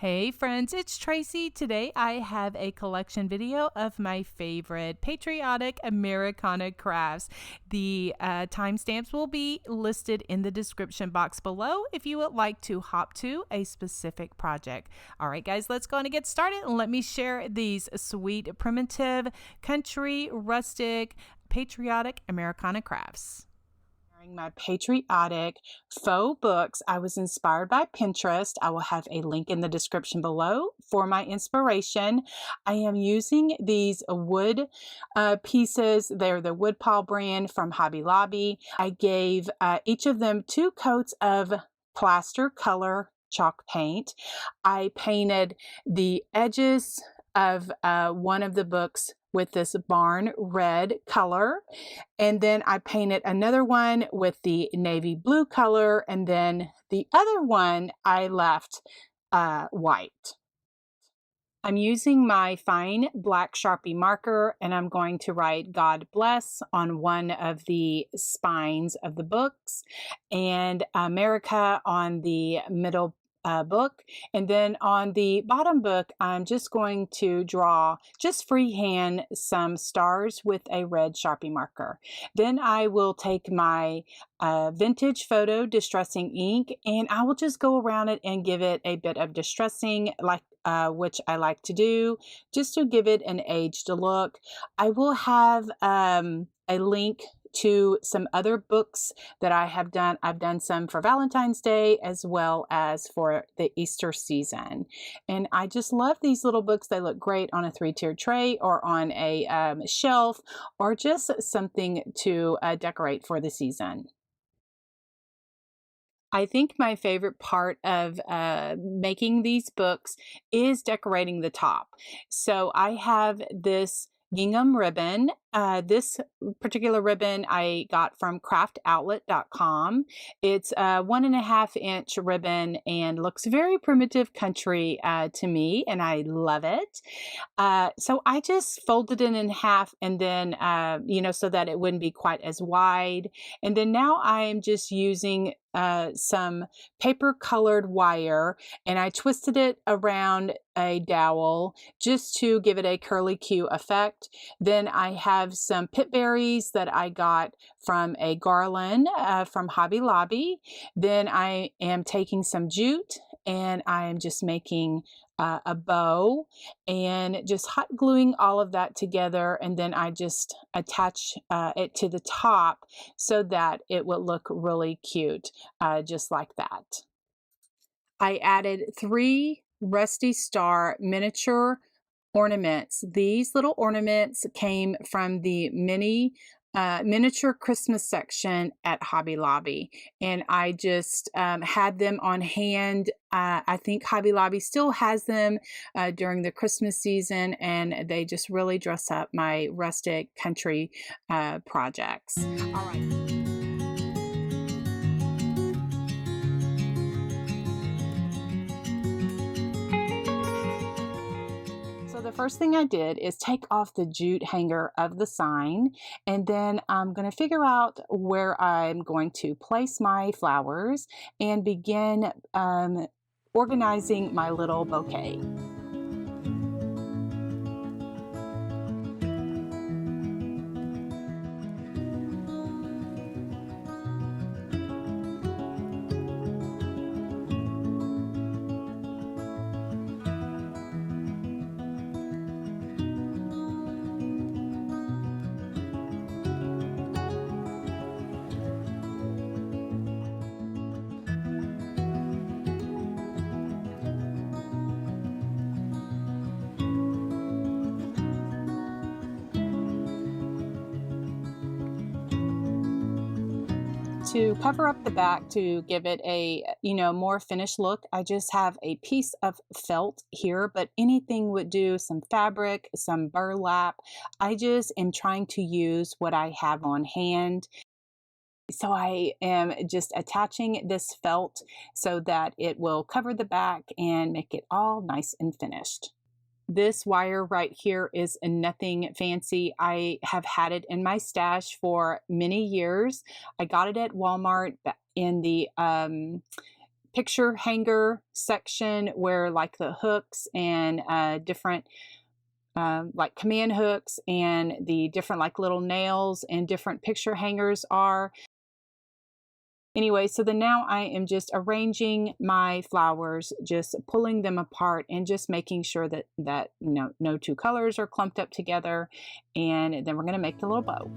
Hey friends, it's Tracy. Today I have a collection video of my favorite Patriotic Americana crafts. The timestamps will be listed in the description box below if you would like to hop to a specific project. All right guys, let's go on and get started and let me share these sweet primitive country rustic Patriotic Americana crafts. My patriotic faux books. I was inspired by Pinterest. I will have a link in the description below for my inspiration. I am using these wood pieces. They're the Woodpile brand from Hobby Lobby. I gave each of them 2 coats of plaster color chalk paint. I painted the edges of one of the books with this barn red color, and then I painted another one with the navy blue color, and then the other one I left white. I'm using my fine black Sharpie marker, and I'm going to write God bless on one of the spines of the books and America on the middle book, and then on the bottom book I'm just going to draw just freehand some stars with a red Sharpie marker. Then I will take my vintage photo distressing ink, and I will just go around it and give it a bit of distressing, like which I like to do just to give it an aged look. I will have a link to some other books that I have done. I've done some for Valentine's Day as well as for the Easter season. And I just love these little books. They look great on a 3-tiered tray or on a shelf, or just something to decorate for the season. I think my favorite part of making these books is decorating the top. So I have this gingham ribbon. This particular ribbon I got from craftoutlet.com. It's a 1.5-inch ribbon and looks very primitive country to me, and I love it. So I just folded it in half, and then, so that it wouldn't be quite as wide. And then now I am just using some paper colored wire, and I twisted it around a dowel just to give it a curly Q effect. Then I have some pit berries that I got from a garland from Hobby Lobby. Then I am taking some jute, and I am just making a bow and just hot gluing all of that together, and then I just attach it to the top so that it will look really cute, just like that. I added 3 Rusty Star miniature ornaments. These little ornaments came from the miniature Christmas section at Hobby Lobby, and I just had them on hand. I think Hobby Lobby still has them during the Christmas season, and they just really dress up my rustic country projects. All right. The first thing I did is take off the jute hanger of the sign, and then I'm going to figure out where I'm going to place my flowers and begin organizing my little bouquet. To cover up the back to give it a more finished look, I just have a piece of felt here, but anything would do, some fabric, some burlap. I just am trying to use what I have on hand. So I am just attaching this felt so that it will cover the back and make it all nice and finished. This wire right here is nothing fancy. I have had it in my stash for many years. I got it at Walmart in the picture hanger section where like the hooks and different like command hooks and the different like little nails and different picture hangers are. Anyway, so then now I am just arranging my flowers, just pulling them apart and just making sure that no two colors are clumped up together. And then we're going to make the little bow.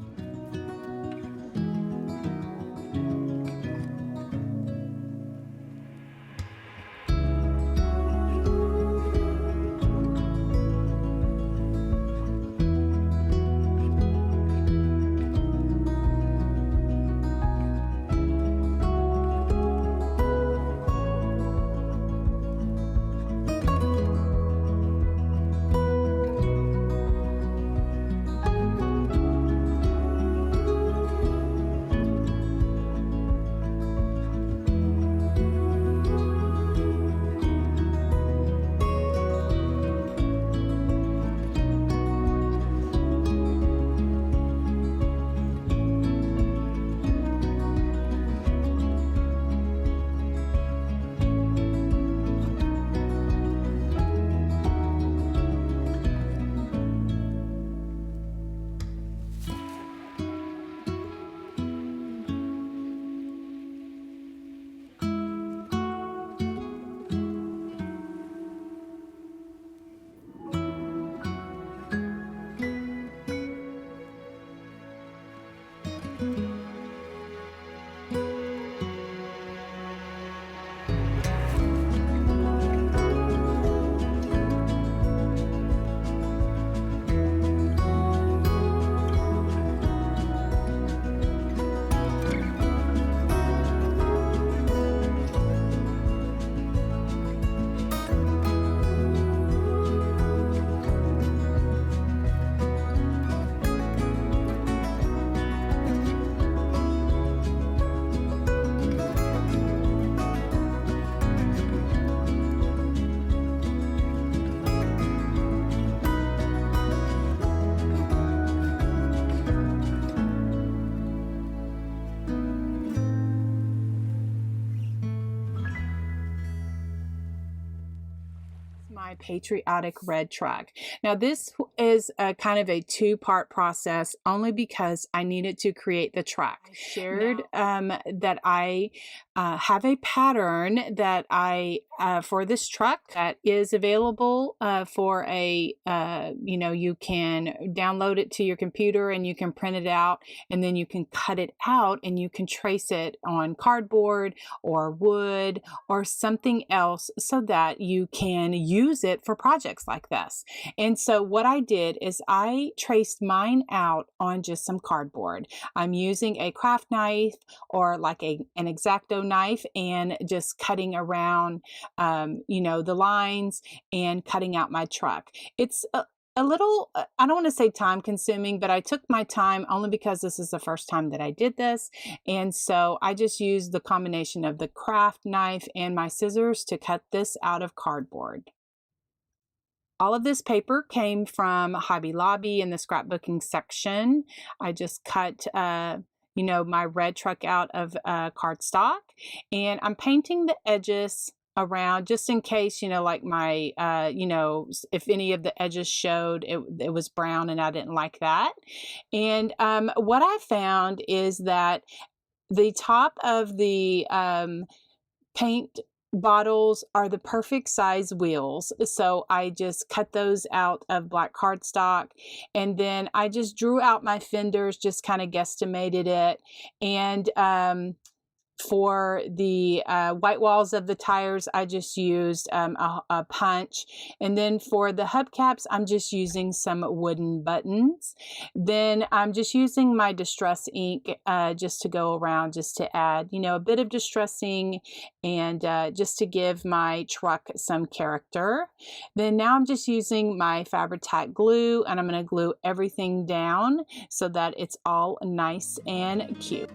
My Patriotic red truck. Now this is a kind of a two-part process only because I needed to create the truck. I shared that I have a pattern that I for this truck that is available for a you can download it to your computer and you can print it out, and then you can cut it out and you can trace it on cardboard or wood or something else so that you can use it for projects like this. And so what I did is I traced mine out on just some cardboard. I'm using a craft knife or like an X-Acto knife and just cutting around the lines and cutting out my truck. It's a little, I don't want to say time consuming, but I took my time only because this is the first time that I did this. And so I just used the combination of the craft knife and my scissors to cut this out of cardboard. All of this paper came from Hobby Lobby in the scrapbooking section. I just cut my red truck out of cardstock, and I'm painting the edges around just in case, like my, if any of the edges showed, it was brown and I didn't like that. And what I found is that the top of the paint bottles are the perfect size wheels. So I just cut those out of black cardstock, and then I just drew out my fenders, just kind of guesstimated it. And for the white walls of the tires, I just used a punch. And then for the hubcaps, I'm just using some wooden buttons. Then I'm just using my distress ink just to go around, just to add, a bit of distressing and just to give my truck some character. Then now I'm just using my Fabri-Tac glue, and I'm going to glue everything down so that it's all nice and cute.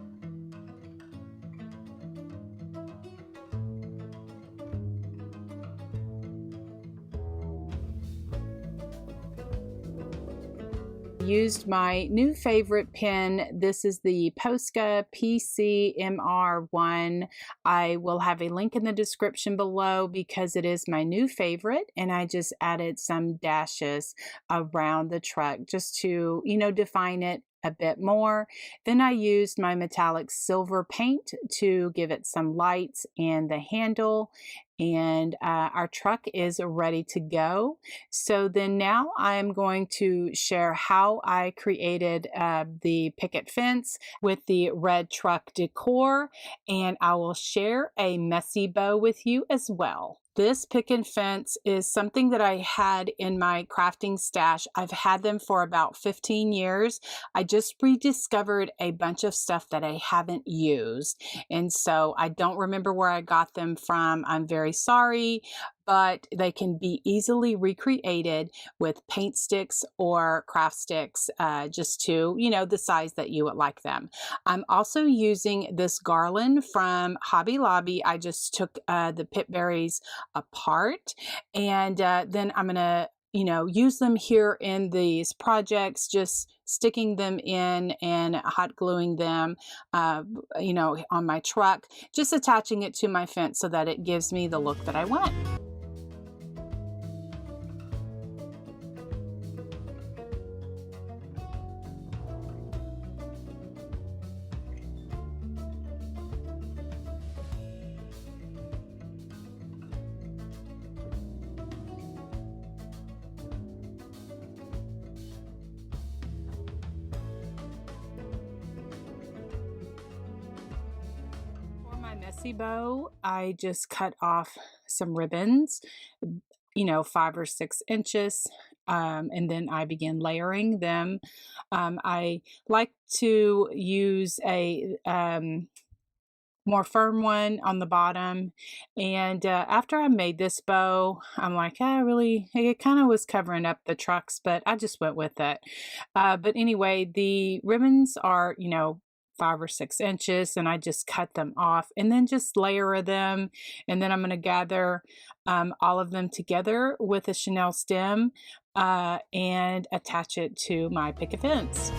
used my new favorite pen. This is the Posca PCMR1. I will have a link in the description below because it is my new favorite, and I just added some dashes around the truck just to, define it a bit more. Then I used my metallic silver paint to give it some lights and the handle, and our truck is ready to go. So then now I'm going to share how I created the picket fence with the red truck decor, and I will share a messy bow with you as well. This picket fence is something that I had in my crafting stash. I've had them for about 15 years. I just rediscovered a bunch of stuff that I haven't used. And so I don't remember where I got them from. I'm very sorry, but they can be easily recreated with paint sticks or craft sticks, just to, the size that you would like them. I'm also using this garland from Hobby Lobby. I just took the pip berries apart, and then I'm gonna use them here in these projects, just sticking them in and hot gluing them, on my truck, just attaching it to my fence so that it gives me the look that I want. Messy bow, I just cut off some ribbons, 5 or 6 inches, and then I began layering them. I like to use a more firm one on the bottom, and after I made this bow, I'm like, it kind of was covering up the trucks, but I just went with it. But anyway, the ribbons are 5 or 6 inches, and I just cut them off and then just layer them, and then I'm going to gather all of them together with a chenille stem and attach it to my picket fence.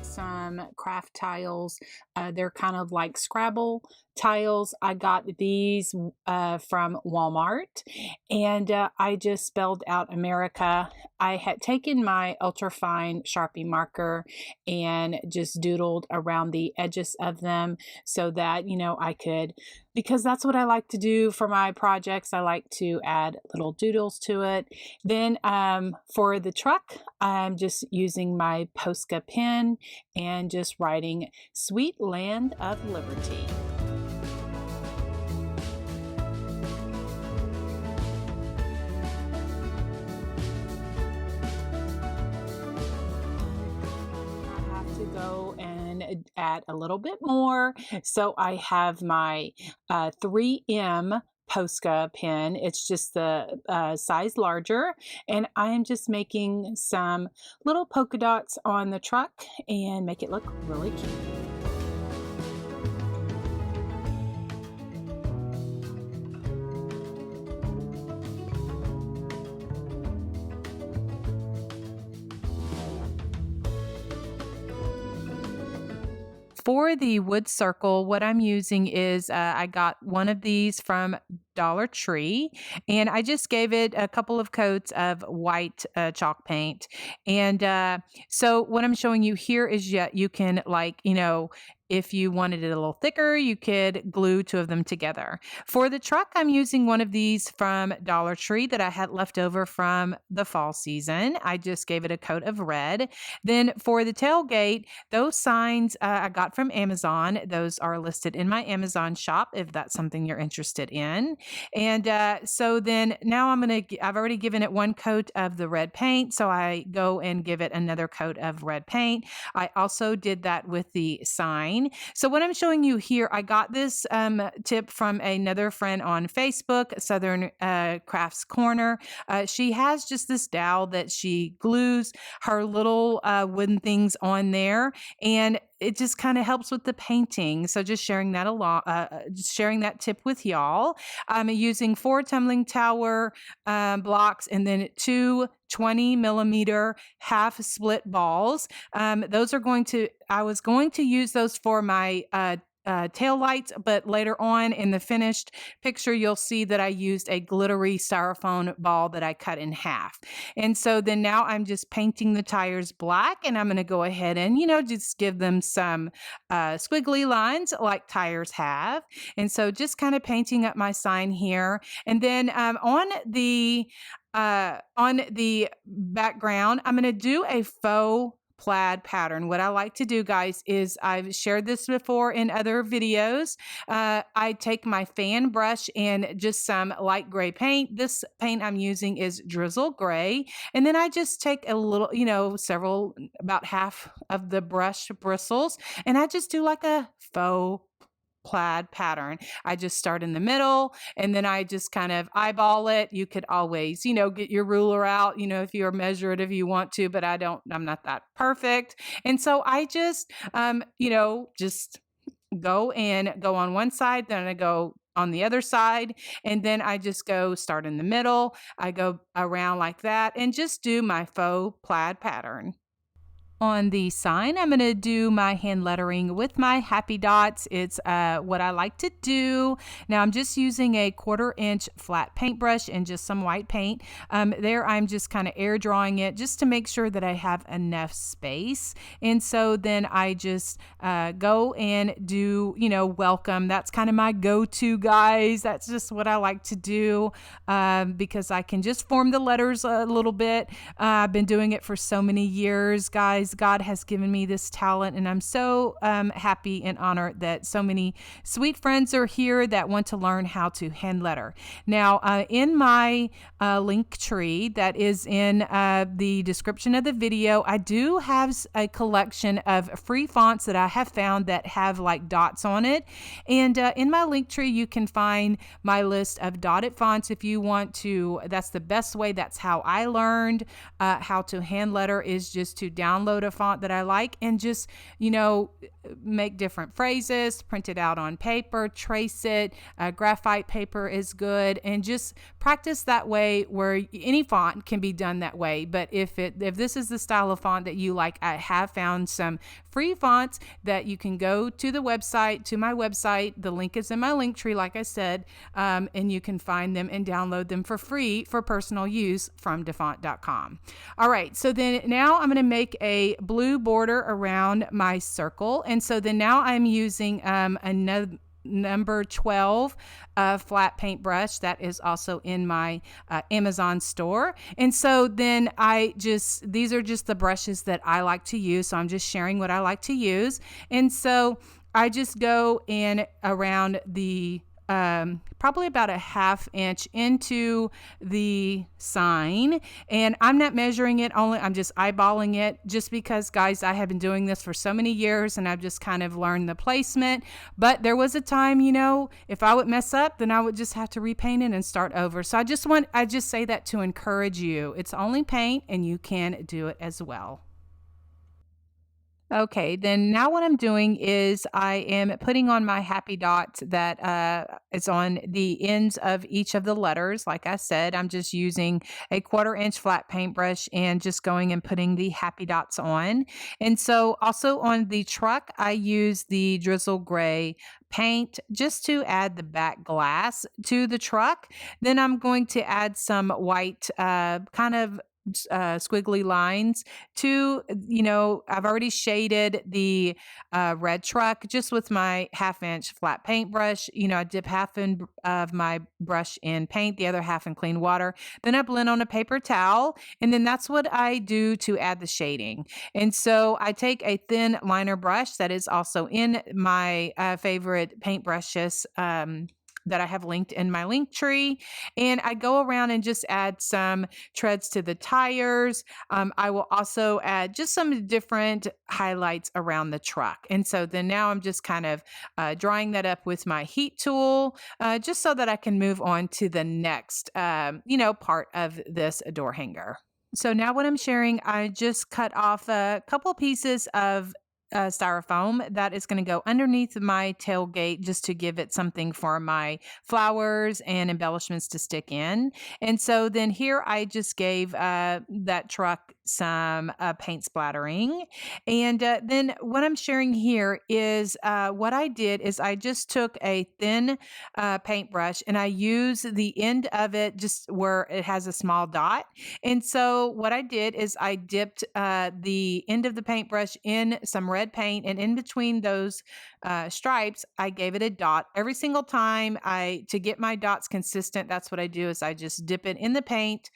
Some craft tiles. They're kind of like Scrabble tiles. I got these from Walmart, and I just spelled out America. I had taken my ultrafine Sharpie marker and just doodled around the edges of them so that I could, because that's what I like to do for my projects. I like to add little doodles to it. Then for the truck, I'm just using my Posca pen and just writing Sweet Land of Liberty. Go and add a little bit more. So I have my 3M Posca pen. It's just the size larger, and I am just making some little polka dots on the truck and make it look really cute. For the wood circle, what I'm using is I got one of these from Dollar Tree, and I just gave it a couple of coats of white chalk paint. And so what I'm showing you here is you can, if you wanted it a little thicker, you could glue 2 of them together. For the truck, I'm using one of these from Dollar Tree that I had left over from the fall season. I just gave it a coat of red. Then for the tailgate, those signs I got from Amazon. Those are listed in my Amazon shop if that's something you're interested in. And so then now I've already given it one coat of the red paint. So I go and give it another coat of red paint. I also did that with the sign. So what I'm showing you here, I got this tip from another friend on Facebook, Southern Crafts Corner. She has just this dowel that she glues her little wooden things on there, and it just kind of helps with the painting. So just sharing that sharing that tip with y'all. I'm using 4 tumbling tower blocks and then 2 20-millimeter half split balls. I was going to use those for my tail lights, but later on in the finished picture, you'll see that I used a glittery styrofoam ball that I cut in half. And so then now I'm just painting the tires black, and I'm going to go ahead and, just give them some squiggly lines like tires have. And so just kind of painting up my sign here. And then on the background, I'm going to do a faux plaid pattern. What I like to do, guys, is I've shared this before in other videos. I take my fan brush and just some light gray paint. This paint I'm using is drizzle gray. And then I just take a little, about half of the brush bristles, and I just do like a faux plaid pattern. I just start in the middle, and then I just kind of eyeball it. You could always, get your ruler out, if you're measure it if you want to, but I'm not that perfect. And so I just, just go on one side, then I go on the other side, and then I just go start in the middle. I go around like that and just do my faux plaid pattern. On the sign, I'm going to do my hand lettering with my happy dots. It's what I like to do. Now I'm just using a 1/4-inch flat paintbrush and just some white paint. There I'm just kind of air drawing it just to make sure that I have enough space. And so then I just go and do, welcome. That's kind of my go-to, guys. That's just what I like to do because I can just form the letters a little bit. I've been doing it for so many years, guys. God has given me this talent, and I'm so happy and honored that so many sweet friends are here that want to learn how to hand letter. Now, in my link tree that is in the description of the video, I do have a collection of free fonts that I have found that have like dots on it. And in my link tree, you can find my list of dotted fonts if you want to. That's the best way. That's how I learned how to hand letter, is just to download a font that I like and just, make different phrases, print it out on paper, trace it. Graphite paper is good, and just practice that way, where any font can be done that way. But if this is the style of font that you like, I have found some free fonts that you can go to my website. The link is in my link tree, like I said, and you can find them and download them for free for personal use from dafont.com. All right, so then now I'm going to make a blue border around my circle. And so then now I'm using another number 12 flat paintbrush that is also in my Amazon store. And so then these are just the brushes that I like to use. So I'm just sharing what I like to use. And so I just go in around the probably about a 1/2 inch into the sign, and I'm not measuring it, I'm just eyeballing it, just because, guys, I have been doing this for so many years and I've just kind of learned the placement. But there was a time, if I would mess up, then I would just have to repaint it and start over. So I just say that to encourage you. It's only paint, and you can do it as well. Okay, then now what I'm doing is I am putting on my happy dot that is on the ends of each of the letters. Like I said, I'm just using a 1/4-inch flat paintbrush and just going and putting the happy dots on. And so also on the truck, I use the drizzle gray paint just to add the back glass to the truck. Then I'm going to add some white kind of squiggly lines to, I've already shaded the red truck just with my 1/2-inch flat paintbrush. I dip of my brush in paint, the other half in clean water. Then I blend on a paper towel, and then that's what I do to add the shading. And so I take a thin liner brush that is also in my favorite paintbrushes that I have linked in my link tree. And I go around and just add some treads to the tires. I will also add just some different highlights around the truck. And so then now I'm just kind of drawing that up with my heat tool, just so that I can move on to the next, part of this door hanger. So now what I'm sharing, I just cut off a couple pieces of styrofoam that is going to go underneath my tailgate just to give it something for my flowers and embellishments to stick in. And so then here I just gave that truck some paint splattering. And then what I'm sharing here is what I did is I just took a thin paintbrush and I use the end of it just where it has a small dot. And so what I did is I dipped the end of the paintbrush in some red paint, and in between those stripes, I gave it a dot every single time. To get my dots consistent, that's what I do is I just dip it in the paint,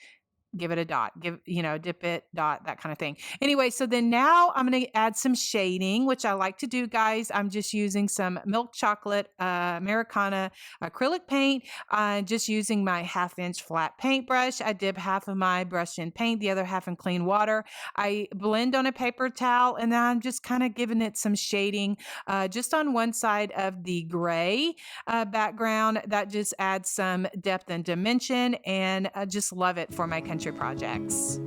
give it a dot, dip it, dot, that kind of thing. Anyway, so then now I'm going to add some shading, which I like to do, guys. I'm just using some milk chocolate Americana acrylic paint, just using my 1/2-inch flat paintbrush. I dip half of my brush in paint, the other half in clean water. I blend on a paper towel, and then I'm just kind of giving it some shading just on one side of the gray background. That just adds some depth and dimension, and I just love it for my country projects.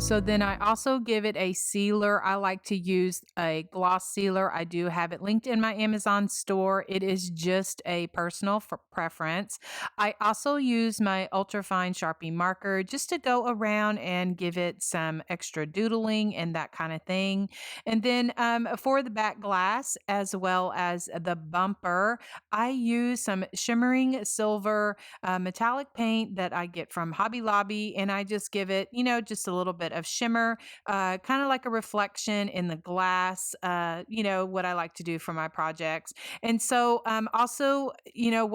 So then I also give it a sealer. I like to use a gloss sealer. I do have it linked in my Amazon store. It is just a personal preference. I also use my ultrafine Sharpie marker just to go around and give it some extra doodling and that kind of thing. And then for the back glass as well as the bumper, I use some shimmering silver metallic paint that I get from Hobby Lobby, and I just give it, just a little bit of shimmer, kind of like a reflection in the glass, what I like to do for my projects. And so also,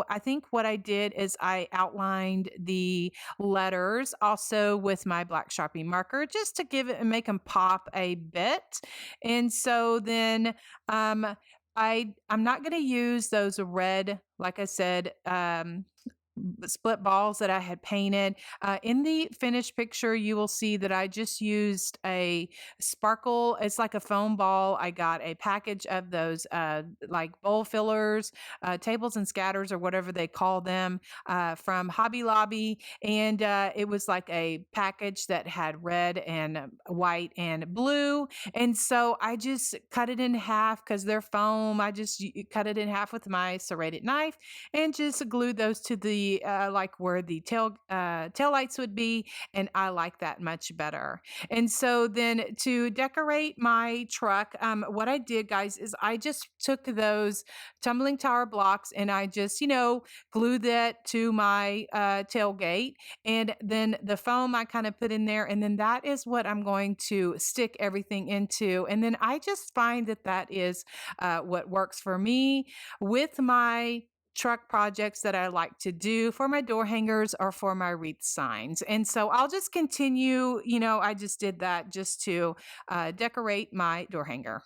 I think what I did is I outlined the letters also with my black Sharpie marker just to give it and make them pop a bit. And so then I'm not going to use those red, like I said, split balls that I had painted. In the finished picture, you will see that I just used a sparkle. It's like a foam ball. I got a package of those like bowl fillers, tables and scatters, or whatever they call them, from Hobby Lobby. And it was like a package that had red and white and blue. And so I just cut it in half because they're foam. I just cut it in half with my serrated knife and just glued those to the like where the tail lights would be, and I like that much better. And so then to decorate my truck, what I did, guys, is I just took those tumbling tower blocks and I just glued that to my tailgate, and then the foam I kind of put in there, and then that is what I'm going to stick everything into. And then I just find that is what works for me with my truck projects that I like to do for my door hangers or for my wreath signs. And so I'll just continue, I just did that just to decorate my door hanger.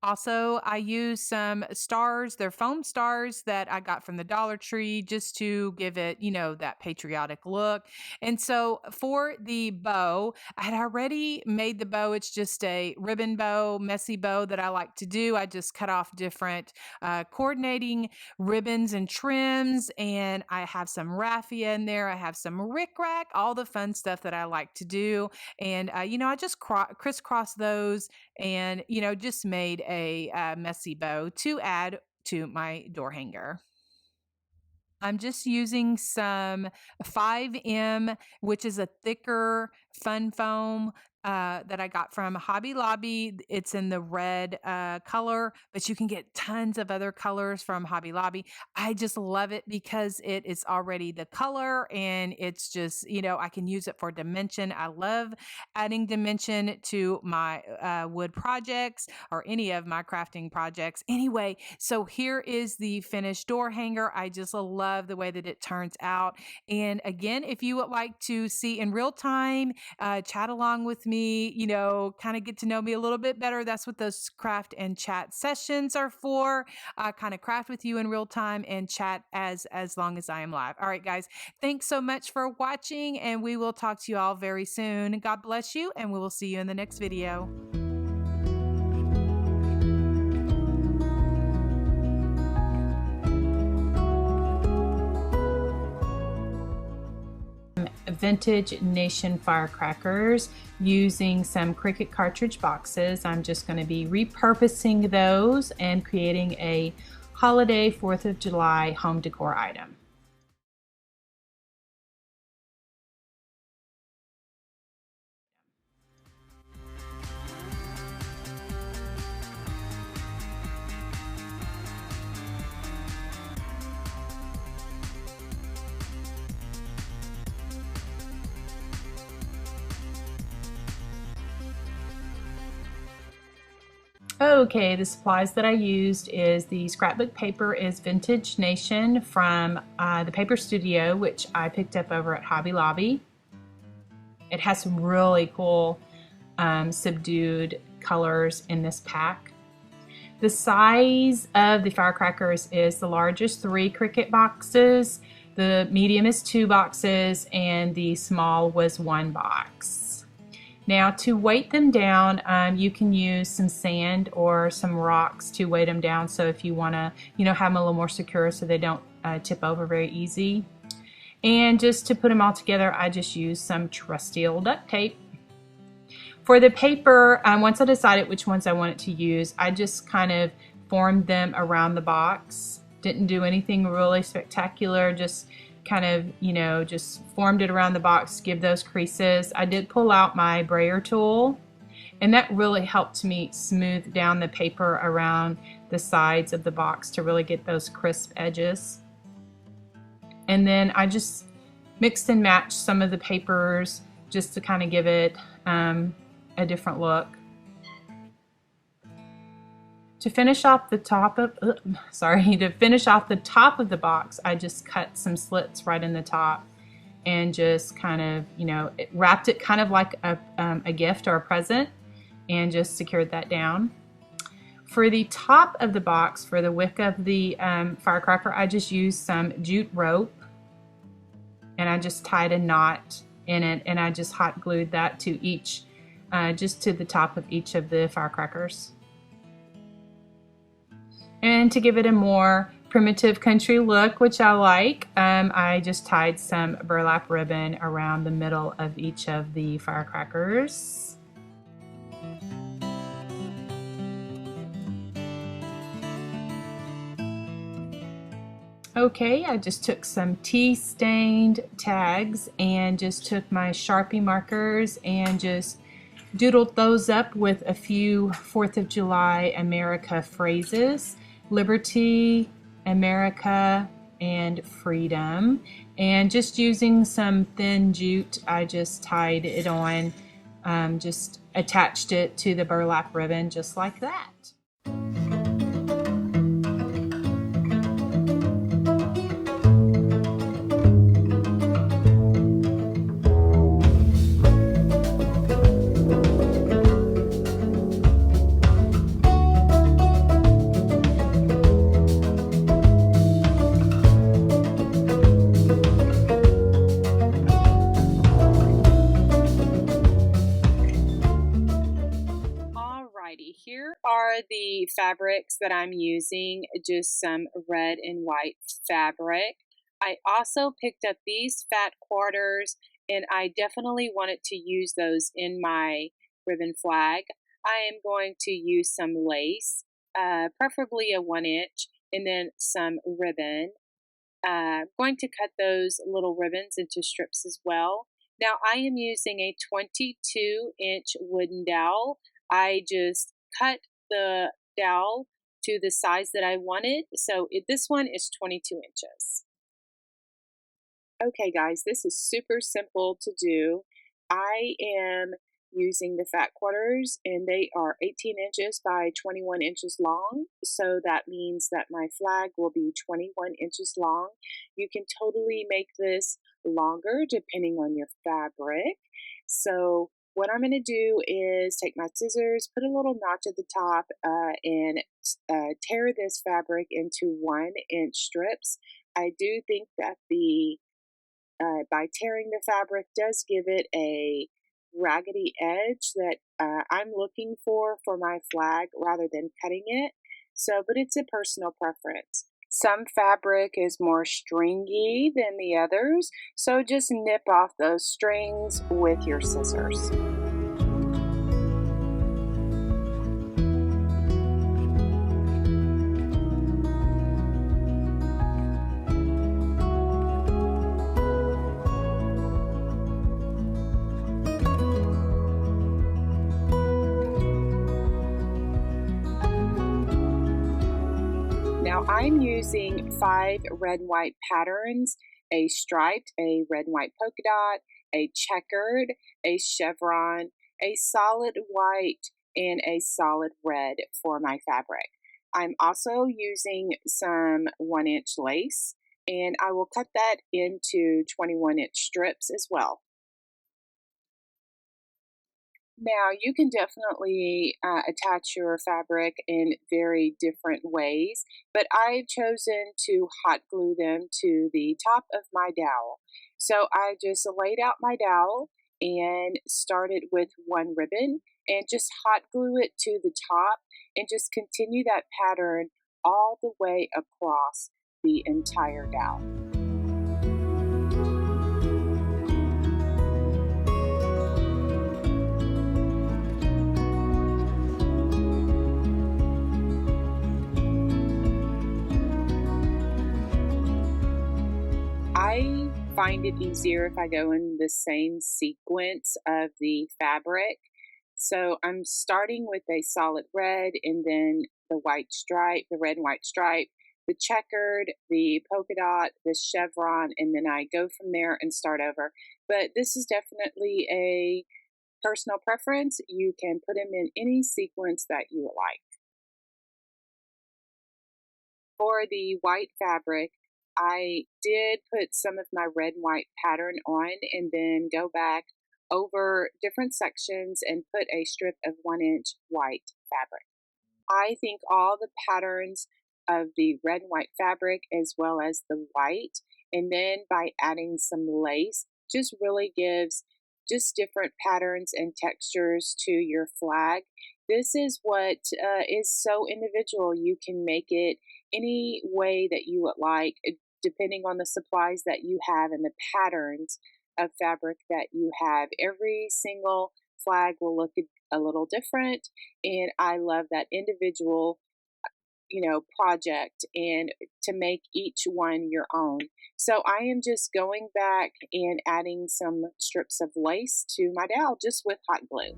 Also, I use some stars. They're foam stars that I got from the Dollar Tree just to give it, that patriotic look. And so for the bow, I had already made the bow. It's just a ribbon bow, messy bow that I like to do. I just cut off different coordinating ribbons and trims, and I have some raffia in there. I have some rickrack, all the fun stuff that I like to do. And, I just crisscross those and just made a messy bow to add to my door hanger. I'm just using some 5M, which is a thicker fun foam that I got from Hobby Lobby. It's in the red color, but you can get tons of other colors from Hobby Lobby. I just love it because it is already the color and it's just, I can use it for dimension. I love adding dimension to my wood projects or any of my crafting projects. Anyway, so here is the finished door hanger. I just love the way that it turns out. And again, if you would like to see in real time, chat along with me, kind of get to know me a little bit better, that's what those craft and chat sessions are for. Kind of craft with you in real time and chat as long as I am live. All right, guys, thanks so much for watching, and we will talk to you all very soon. God bless you, and we will see you in the next video. Vintage Nation Firecrackers using some Cricut cartridge boxes. I'm just going to be repurposing those and creating a holiday 4th of July home decor item. Okay, the supplies that I used is the scrapbook paper is Vintage Nation from the Paper Studio, which I picked up over at Hobby Lobby. It has some really cool subdued colors in this pack. The size of the firecrackers is the largest 3 Cricut boxes, the medium is 2 boxes, and the small was 1 box. Now to weight them down, you can use some sand or some rocks to weight them down. So if you want to, have them a little more secure so they don't tip over very easy. And just to put them all together, I just used some trusty old duct tape. For the paper, once I decided which ones I wanted to use, I just kind of formed them around the box. Didn't do anything really spectacular, just kind of, just formed it around the box, give those creases. I did pull out my brayer tool, and that really helped me smooth down the paper around the sides of the box to really get those crisp edges. And then I just mixed and matched some of the papers just to kind of give it a different look. To finish off the top of, to finish off the top of the box, I just cut some slits right in the top and just kind of, wrapped it kind of like a gift or a present and just secured that down. For the top of the box, for the wick of the firecracker, I just used some jute rope and I just tied a knot in it, and I just hot glued that to each, just to the top of each of the firecrackers. And to give it a more primitive country look, which I like, I just tied some burlap ribbon around the middle of each of the firecrackers. Okay, I just took some tea-stained tags and just took my Sharpie markers and just doodled those up with a few 4th of July America phrases. Liberty, America, and freedom. And just using some thin jute, I just tied it on, just attached it to the burlap ribbon just like that. the fabrics that I'm using, just some red and white fabric. I also picked up these fat quarters, and I definitely wanted to use those in my ribbon flag. I am going to use some lace, preferably a 1 inch, and then some ribbon. I'm going to cut those little ribbons into strips as well. Now I am using a 22-inch wooden dowel. I just cut the dowel to the size that I wanted. So this one is 22 inches. Okay guys, this is super simple to do. I am using the fat quarters and they are 18 inches by 21 inches long. So that means that my flag will be 21 inches long. You can totally make this longer depending on your fabric. So what I'm going to do is take my scissors, put a little notch at the top, and tear this fabric into 1-inch strips. I do think that by tearing the fabric does give it a raggedy edge that I'm looking for my flag rather than cutting it. So, but it's a personal preference. Some fabric is more stringy than the others, so just nip off those strings with your scissors. Now I'm using 5 red and white patterns, a striped, a red and white polka dot, a checkered, a chevron, a solid white, and a solid red for my fabric. I'm also using some 1-inch lace, and I will cut that into 21-inch strips as well. Now, you can definitely attach your fabric in very different ways, but I've chosen to hot glue them to the top of my dowel. So I just laid out my dowel and started with one ribbon and just hot glue it to the top and just continue that pattern all the way across the entire dowel. I find it easier if I go in the same sequence of the fabric. So I'm starting with a solid red and then the white stripe, the red and white stripe, the checkered, the polka dot, the chevron, and then I go from there and start over. But this is definitely a personal preference. You can put them in any sequence that you would like. For the white fabric, I did put some of my red and white pattern on and then go back over different sections and put a strip of 1-inch white fabric. I think all the patterns of the red and white fabric as well as the white, and then by adding some lace, just really gives just different patterns and textures to your flag. This is what is so individual. You can make it any way that you would like, depending on the supplies that you have and the patterns of fabric that you have. Every single flag will look a little different, and I love that individual project and to make each one your own. So I am just going back and adding some strips of lace to my dowel just with hot glue.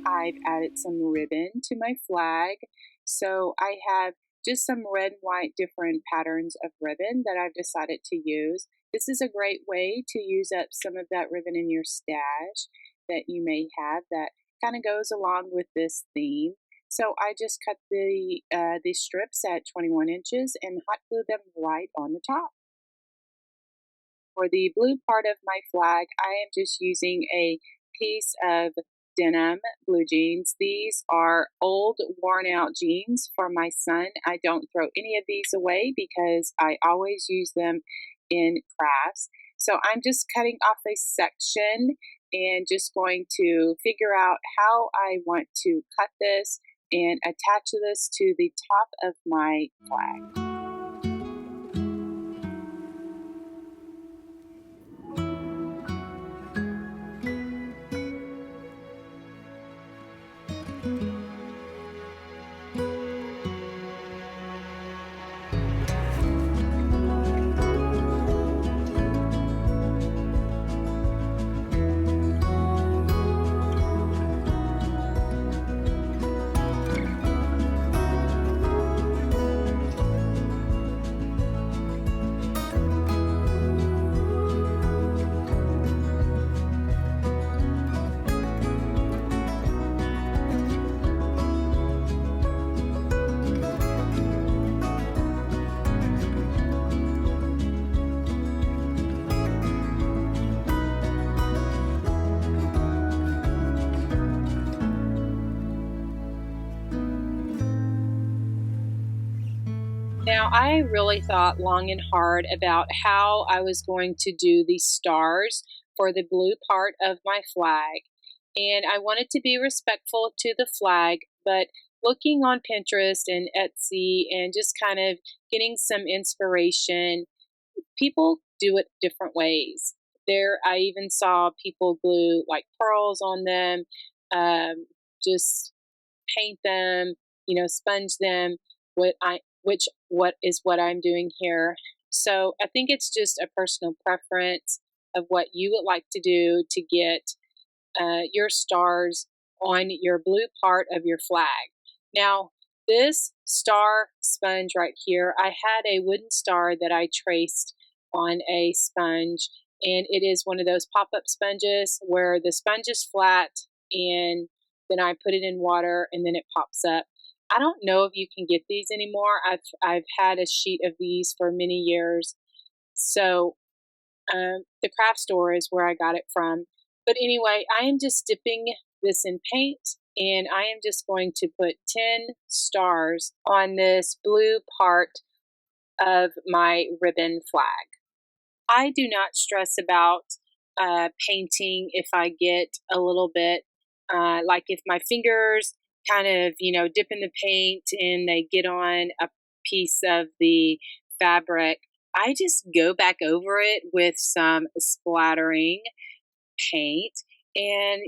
I've added some ribbon to my flag. So I have just some red and white different patterns of ribbon that I've decided to use. This is a great way to use up some of that ribbon in your stash that you may have that kind of goes along with this theme. So I just cut these strips at 21 inches and hot glued them right on the top. For the blue part of my flag, I am just using a piece of denim blue jeans. These are old worn out jeans for my son. I don't throw any of these away because I always use them in crafts. So I'm just cutting off a section and just going to figure out how I want to cut this and attach this to the top of my flag. Now, I really thought long and hard about how I was going to do the stars for the blue part of my flag. And I wanted to be respectful to the flag, but looking on Pinterest and Etsy and just kind of getting some inspiration, people do it different ways. I even saw people glue like pearls on them, just paint them, sponge them. What I'm doing here. So I think it's just a personal preference of what you would like to do to get your stars on your blue part of your flag. Now, this star sponge right here, I had a wooden star that I traced on a sponge, and it is one of those pop-up sponges where the sponge is flat and then I put it in water and then it pops up. I don't know if you can get these anymore. I've had a sheet of these for many years. So the craft store is where I got it from. But anyway, I am just dipping this in paint, and I am just going to put 10 stars on this blue part of my ribbon flag. I do not stress about painting if I get a little bit, like if my fingers kind of, dip in the paint and they get on a piece of the fabric, I just go back over it with some splattering paint and,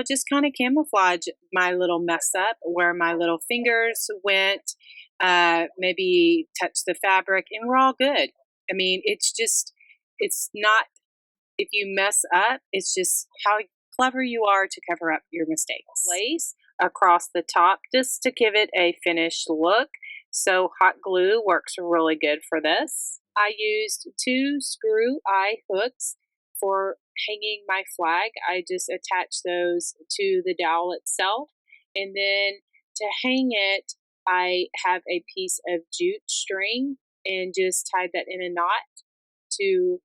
just kind of camouflage my little mess up where my little fingers went, maybe touch the fabric, and we're all good. I mean, it's not, if you mess up, it's just how clever you are to cover up your mistakes. Lace across the top just to give it a finished look. So hot glue works really good for this. I used 2 screw eye hooks for hanging my flag. I just attached those to the dowel itself. And then to hang it, I have a piece of jute string and just tied that in a knot to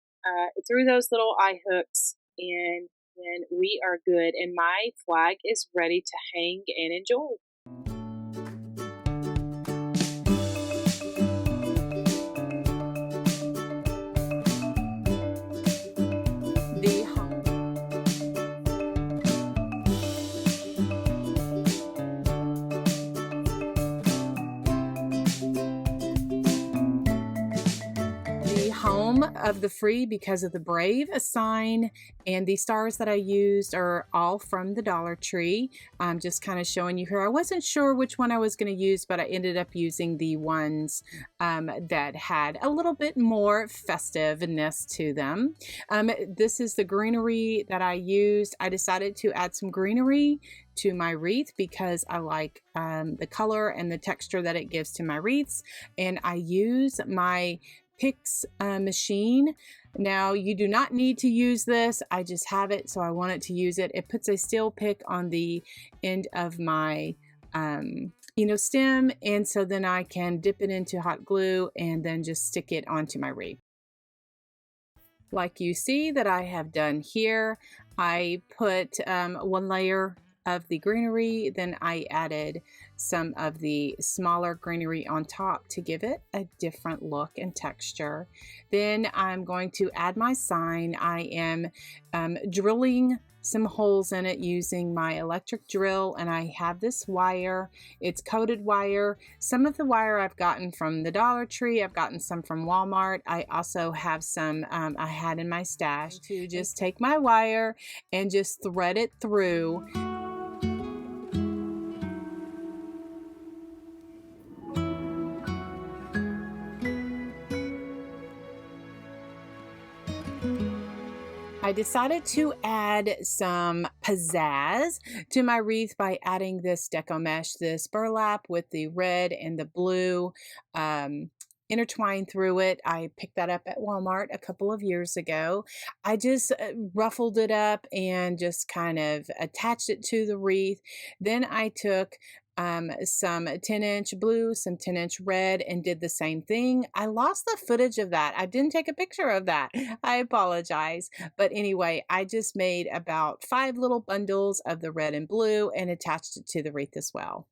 through those little eye hooks, and then we are good, and my flag is ready to hang and enjoy. Home of the free because of the brave sign, and the stars that I used are all from the Dollar Tree. I'm just kind of showing you here. I wasn't sure which one I was going to use, but I ended up using the ones that had a little bit more festiveness to them. This is the greenery that I used. I decided to add some greenery to my wreath because I like the color and the texture that it gives to my wreaths, and I use my Pix machine. Now, you do not need to use this. I just have it, so I wanted to use it. It puts a steel pick on the end of my stem, and so then I can dip it into hot glue and then just stick it onto my wreath. Like you see that I have done here, I put 1 layer of the greenery, then I added some of the smaller greenery on top to give it a different look and texture. Then I'm going to add my sign. I am drilling some holes in it using my electric drill, and I have this wire. It's coated wire. Some of the wire I've gotten from the Dollar Tree. I've gotten some from Walmart. I also have some I had in my stash. To just take my wire and just thread it through. I decided to add some pizzazz to my wreath by adding this Deco mesh, this burlap with the red and the blue intertwined through it. I picked that up at Walmart a couple of years ago. I just ruffled it up and just kind of attached it to the wreath. Then I took some 10-inch blue, some 10-inch red, and did the same thing. I lost the footage of that. I didn't take a picture of that. I apologize. But anyway, I just made about 5 little bundles of the red and blue and attached it to the wreath as well.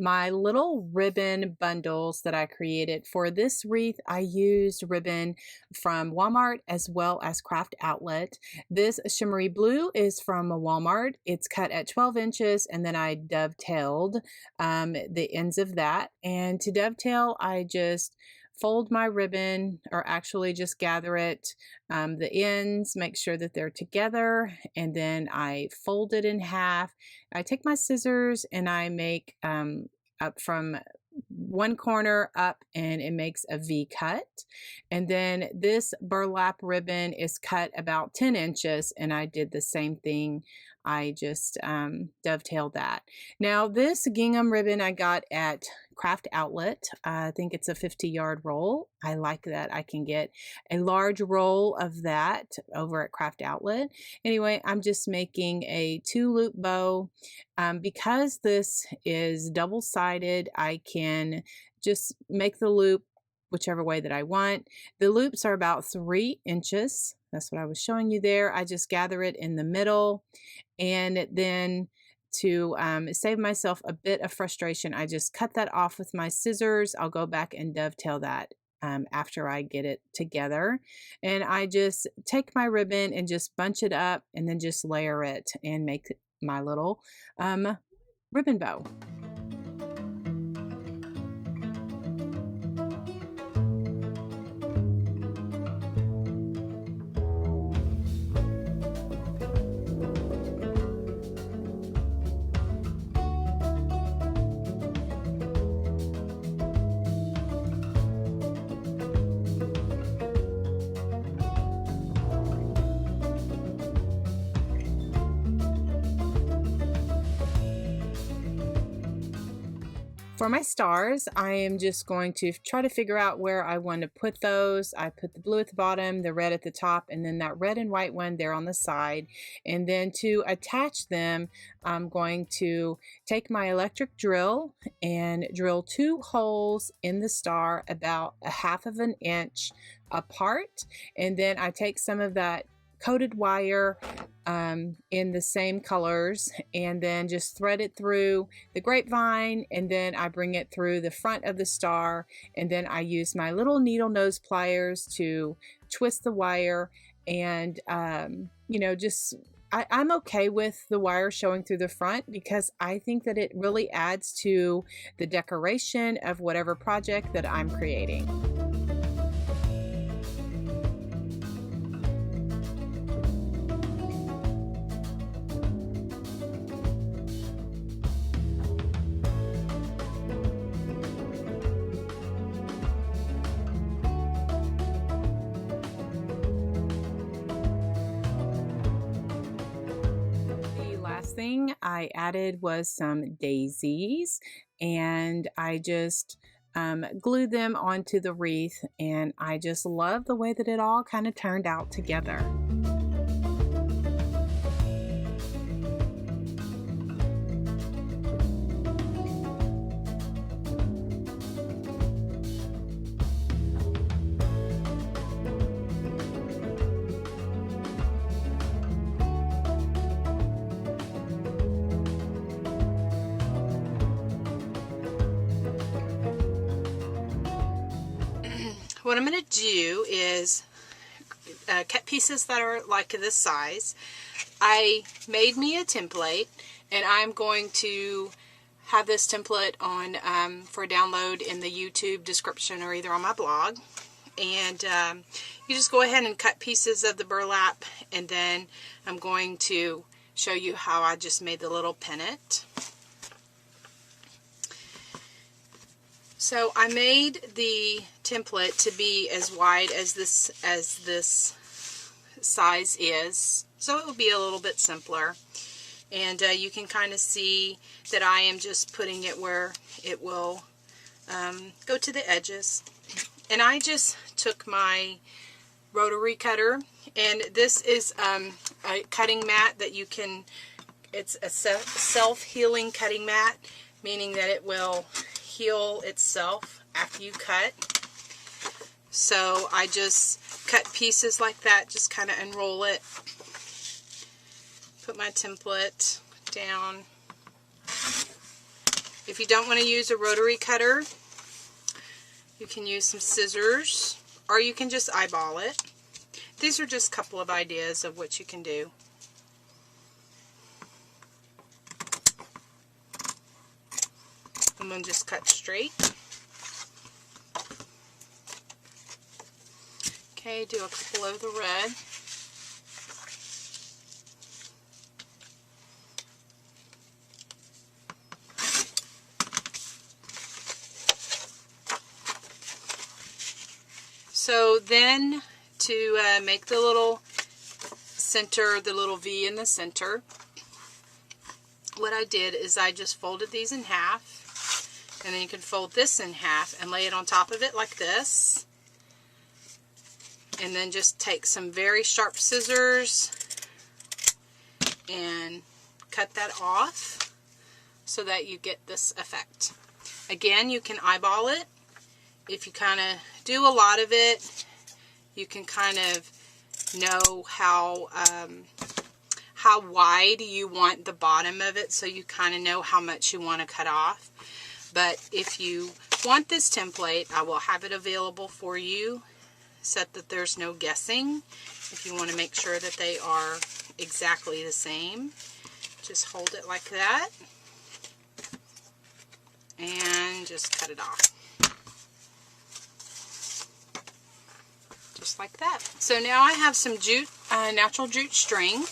My little ribbon bundles that I created for this wreath, I used ribbon from Walmart as well as Craft Outlet. This shimmery blue is from Walmart. It's cut at 12 inches, and then I dovetailed the ends of that. And to dovetail, I just fold my ribbon, or actually just gather it, the ends, make sure that they're together, and then I fold it in half. I take my scissors and I make up from one corner up, and it makes a V cut. And then this burlap ribbon is cut about 10 inches, and I did the same thing. I just dovetailed that. Now this gingham ribbon I got at Craft Outlet. I think it's a 50-yard roll. I like that I can get a large roll of that over at Craft Outlet. Anyway, I'm just making a 2-loop bow. Because this is double-sided, I can just make the loop whichever way that I want. The loops are about 3 inches. That's what I was showing you there. I just gather it in the middle, and then to save myself a bit of frustration, I just cut that off with my scissors. I'll go back and dovetail that after I get it together. And I just take my ribbon and just bunch it up and then just layer it and make my little ribbon bow. For my stars, I am just going to try to figure out where I want to put those. I put the blue at the bottom, the red at the top, and then that red and white one there on the side. And then to attach them, I'm going to take my electric drill and drill 2 holes in the star about 1/2 of an inch apart. And then I take some of that coated wire in the same colors, and then just thread it through the grapevine, and then I bring it through the front of the star, and then I use my little needle nose pliers to twist the wire. And you know, just I'm okay with the wire showing through the front because I think that it really adds to the decoration of whatever project that I'm creating. Thing I added was some daisies, and I just glued them onto the wreath, and I just love the way that it all kind of turned out together. What I'm going to do is cut pieces that are like this size. I made me a template, and I'm going to have this template on for download in the YouTube description or either on my blog. And you just go ahead and cut pieces of the burlap, and then I'm going to show you how I just made the little pennant. So I made the template to be as wide as this size is, so it will be a little bit simpler. And you can kind of see that I am just putting it where it will go to the edges. And I just took my rotary cutter, and this is a cutting mat that you can, it's a self-healing cutting mat, meaning that it will heal itself after you cut. So I just cut pieces like that, just kind of unroll it, put my template down. If you don't want to use a rotary cutter, you can use some scissors, or you can just eyeball it. These are just a couple of ideas of what you can do. I'm going to just cut straight. Okay, do a couple of the red. So then to make the little center, the little V in the center, what I did is I just folded these in half, and then you can fold this in half and lay it on top of it like this, and then just take some very sharp scissors and cut that off so that you get this effect. Again, you can eyeball it. If you kind of do a lot of it, you can kind of know how wide you want the bottom of it, so you kind of know how much you want to cut off. But if you want this template, I will have it available for you, set that there's no guessing. If you want to make sure that they are exactly the same, just hold it like that and just cut it off. Just like that. So now I have some jute, natural jute string.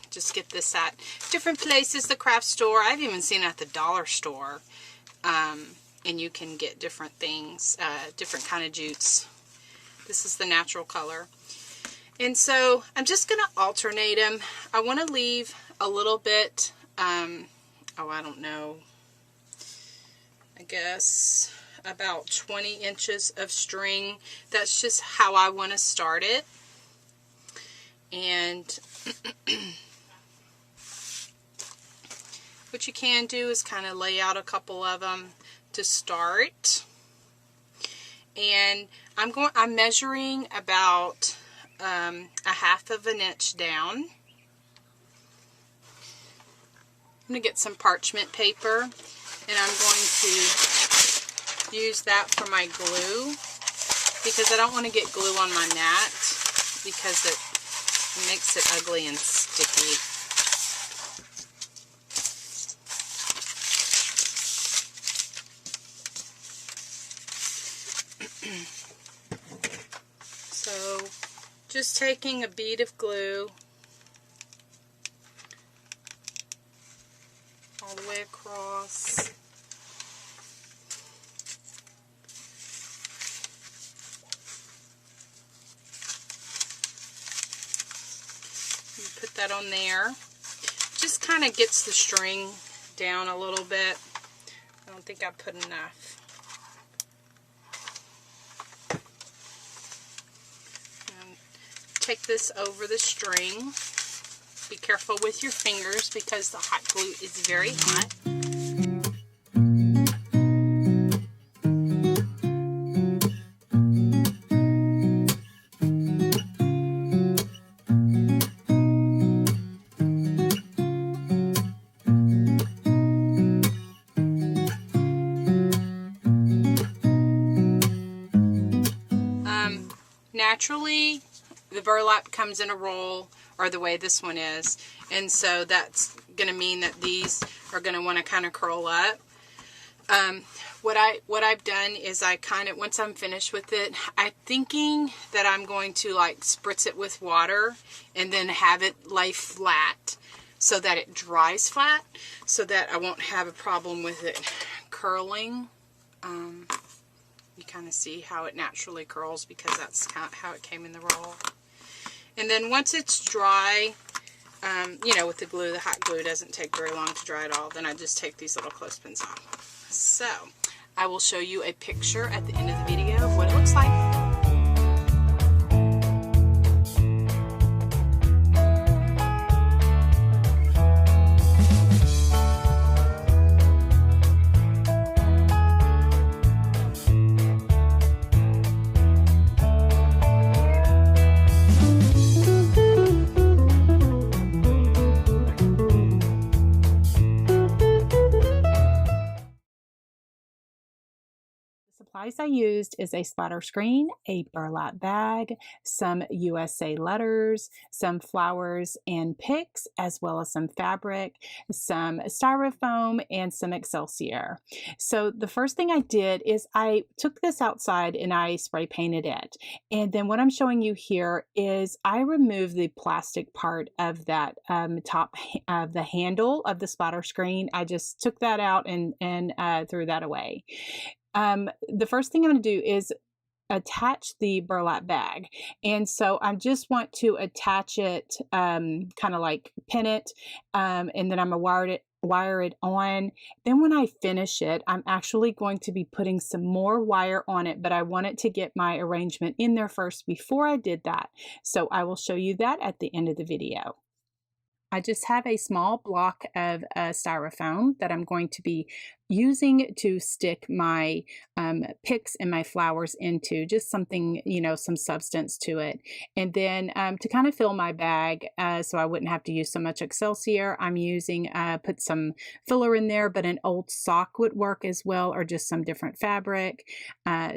Just get this at different places, the craft store. I've even seen it at the dollar store. And you can get different things, different kind of jutes. This is the natural color. And so I'm just going to alternate them. I want to leave a little bit, oh, I don't know, I guess about 20 inches of string. That's just how I want to start it. And what you can do is kind of lay out a couple of them to start. And I'm measuring about a 1/2 of an inch down. I'm going to get some parchment paper, and I'm going to use that for my glue, because I don't want to get glue on my mat because it makes it ugly and sticky. So just taking a bead of glue all the way across. Put that on there. Just kind of gets the string down a little bit. I don't think I put enough. And take this over the string. Be careful with your fingers because the hot glue is very hot. Naturally, the burlap comes in a roll, are the way this one is. And so that's going to mean that these are going to want to kind of curl up. What I've done is I kind of, once I'm finished with it, I'm thinking that I'm going to like spritz it with water and then have it lay flat so that it dries flat, so that I won't have a problem with it curling. You kind of see how it naturally curls because that's how it came in the roll. And then once it's dry, you know, with the glue, the hot glue doesn't take very long to dry at all. Then I just take these little clothespins off. So I will show you a picture at the end of the video of what it looks like. Supplies I used is a splatter screen, a burlap bag, some USA letters, some flowers and picks, as well as some fabric, some styrofoam, and some Excelsior. So the first thing I did is I took this outside and I spray painted it. And then what I'm showing you here is I removed the plastic part of that top of the handle of the splatter screen. I just took that out and threw that away. The first thing I'm going to do is attach the burlap bag. And so I just want to attach it, kind of like pin it, and then I'm going to wire it on. Then when I finish it, I'm actually going to be putting some more wire on it, but I wanted to get my arrangement in there first before I did that. So I will show you that at the end of the video. I just have a small block of styrofoam that I'm going to be using to stick my picks and my flowers into, just something, you know, some substance to it. And then to kind of fill my bag so I wouldn't have to use so much Excelsior, I'm using, put some filler in there, but an old sock would work as well, or just some different fabric,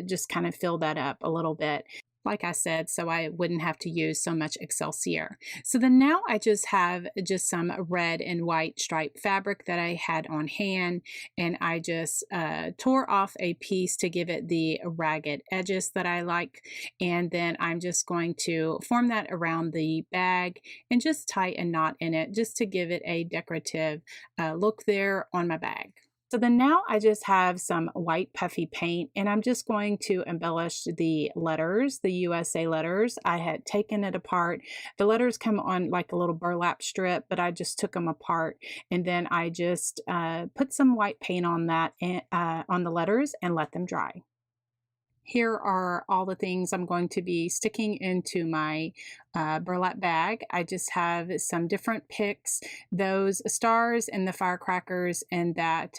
just kind of fill that up a little bit, like I said, so I wouldn't have to use so much Excelsior. So then now I just have just some red and white striped fabric that I had on hand, and I just tore off a piece to give it the ragged edges that I like, and then I'm just going to form that around the bag and just tie a knot in it just to give it a decorative look there on my bag. So then now I just have some white puffy paint, and I'm just going to embellish the letters, the USA letters. I had taken it apart. The letters come on like a little burlap strip, but I just took them apart, and then I just put some white paint on that, on the letters, and let them dry. Here are all the things I'm going to be sticking into my burlap bag. I just have some different picks, those stars and the firecrackers, and that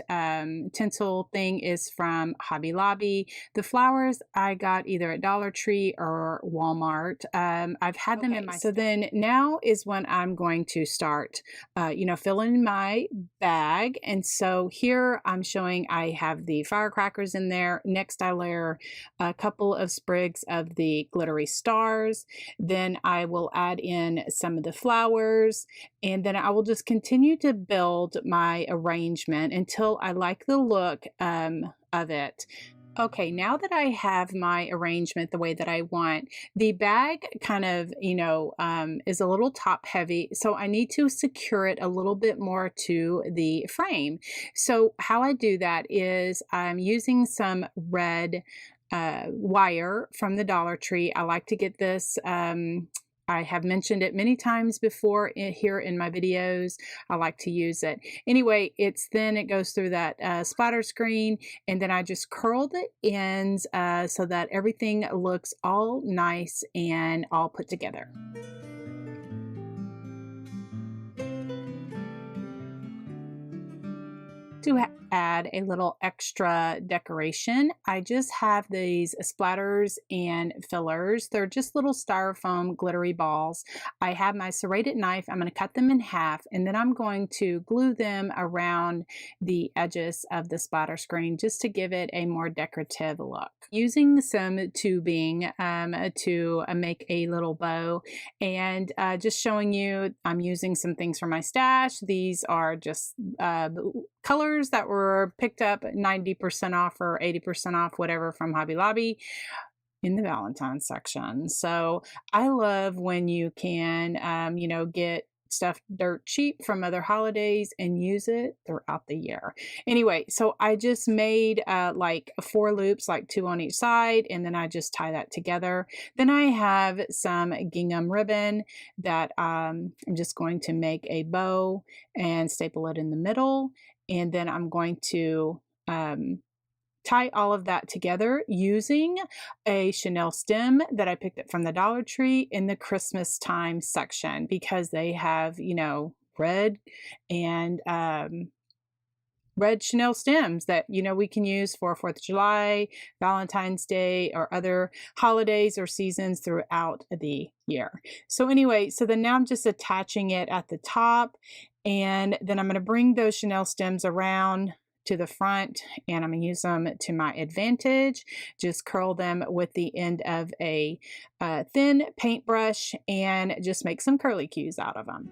tinsel thing is from Hobby Lobby. The flowers I got either at Dollar Tree or Walmart. I've had them in my... So then now is when I'm going to start, you know, filling my bag. And so here I'm showing I have the firecrackers in there. Next I layer a couple of sprigs of the glittery stars. Then I will add in some of the flowers, and then I will just continue to build my arrangement until I like the look of it. Okay, now that I have my arrangement the way that I want, the bag kind of, you know, is a little top heavy, so I need to secure it a little bit more to the frame. So how I do that is I'm using some red wire from the Dollar Tree. I like to get this, I have mentioned it many times before here in my videos. I like to use it. Anyway, then it goes through that splatter screen, and then I just curl the ends so that everything looks all nice and all put together. add a little extra decoration, I just have these splatters and fillers. They're just little styrofoam glittery balls. I have my serrated knife. I'm going to cut them in half, and then I'm going to glue them around the edges of the splatter screen just to give it a more decorative look. Using some tubing to make a little bow, and just showing you I'm using some things from my stash. These are just colors that were picked up 90% off or 80% off, whatever, from Hobby Lobby in the Valentine's section. So I love when you can, you know, get stuff dirt cheap from other holidays and use it throughout the year. Anyway, so I just made like 4 loops, like 2 on each side, and then I just tie that together. Then I have some gingham ribbon that I'm just going to make a bow and staple it in the middle, and then I'm going to tie all of that together using a Chanel stem that I picked up from the Dollar Tree in the Christmas time section, because they have, you know, red and red Chanel stems that, you know, we can use for 4th of July, Valentine's Day, or other holidays or seasons throughout the year. So anyway, so then now I'm just attaching it at the top, and then I'm going to bring those Chanel stems around to the front, and I'm going to use them to my advantage. Just curl them with the end of a thin paintbrush and just make some curly cues out of them.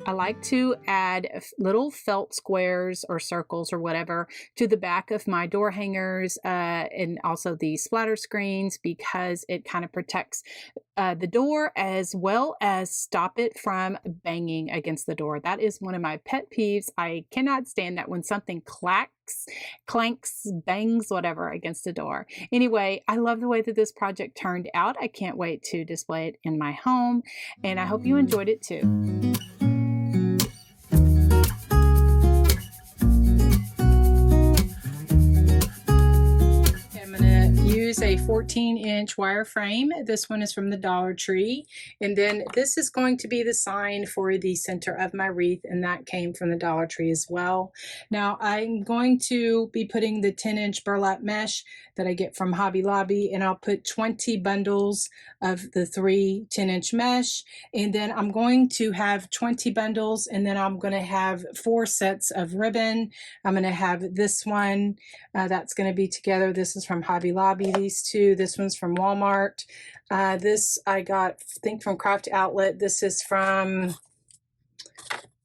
I like to add little felt squares or circles or whatever to the back of my door hangers and also the splatter screens, because it kind of protects the door as well as stop it from banging against the door. That is one of my pet peeves. I cannot stand that when something clanks, bangs, whatever against the door. Anyway, I love the way that this project turned out. I can't wait to display it in my home, and I hope you enjoyed it too. A 14-inch wire frame. This one is from the Dollar Tree, and then this is going to be the sign for the center of my wreath, and that came from the Dollar Tree as well. Now I'm going to be putting the 10-inch burlap mesh that I get from Hobby Lobby, and I'll put 20 bundles of the 3 10-inch mesh, and then I'm going to have 20 bundles, and then I'm going to have 4 sets of ribbon. I'm going to have this one that's going to be together. This is from Hobby Lobby. These 2, this one's from Walmart. This I got, I think, from Craft Outlet. This is from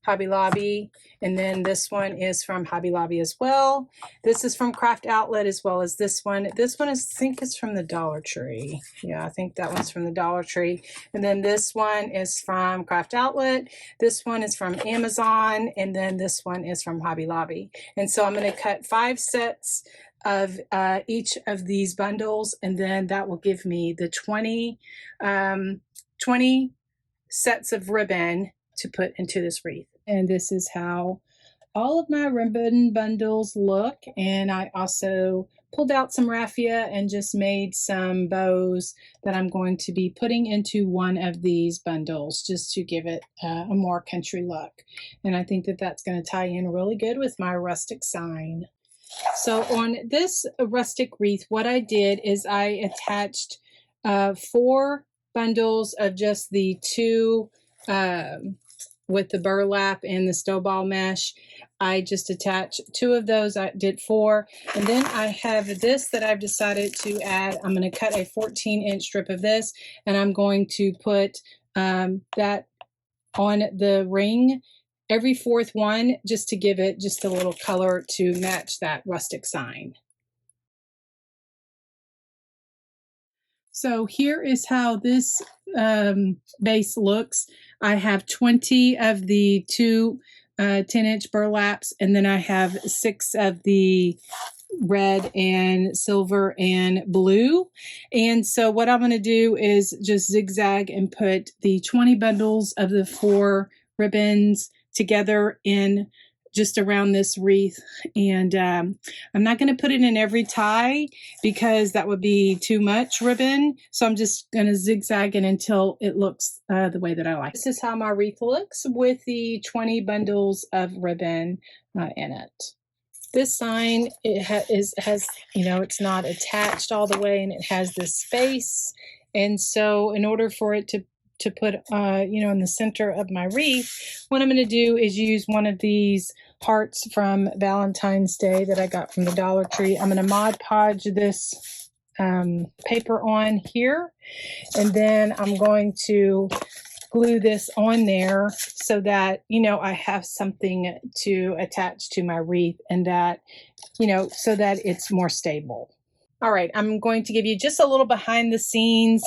Hobby Lobby, and then this one is from Hobby Lobby as well. This is from Craft Outlet as well as this one. This one is, I think it's from the Dollar Tree. Yeah, I think that one's from the Dollar Tree. And then this one is from Craft Outlet. This one is from Amazon, and then this one is from Hobby Lobby. And so I'm going to cut 5 sets of each of these bundles, and then that will give me the 20 sets of ribbon to put into this wreath. And this is how all of my ribbon bundles look. And I also pulled out some raffia and just made some bows that I'm going to be putting into one of these bundles just to give it a more country look. And I think that that's going to tie in really good with my rustic sign. So on this rustic wreath, what I did is I attached 4 bundles of just the 2 with the burlap and the snowball mesh. I just attached 2 of those. I did 4. And then I have this that I've decided to add. I'm going to cut a 14-inch strip of this, and I'm going to put that on the ring, every 4th one, just to give it just a little color to match that rustic sign. So here is how this base looks. I have 20 of the 2 10-inch burlaps, and then I have 6 of the red and silver and blue. And so what I'm going to do is just zigzag and put the 20 bundles of the 4 ribbons together in just around this wreath. And I'm not going to put it in every tie because that would be too much ribbon. So I'm just going to zigzag it until it looks the way that I like. This is how my wreath looks with the 20 bundles of ribbon in it. This sign, it has, you know, it's not attached all the way, and it has this space. And so in order for it to put, you know, in the center of my wreath, what I'm going to do is use one of these hearts from Valentine's Day that I got from the Dollar Tree. I'm going to Mod Podge this paper on here, and then I'm going to glue this on there so that, you know, I have something to attach to my wreath, and that, you know, so that it's more stable. All right, I'm going to give you just a little behind the scenes.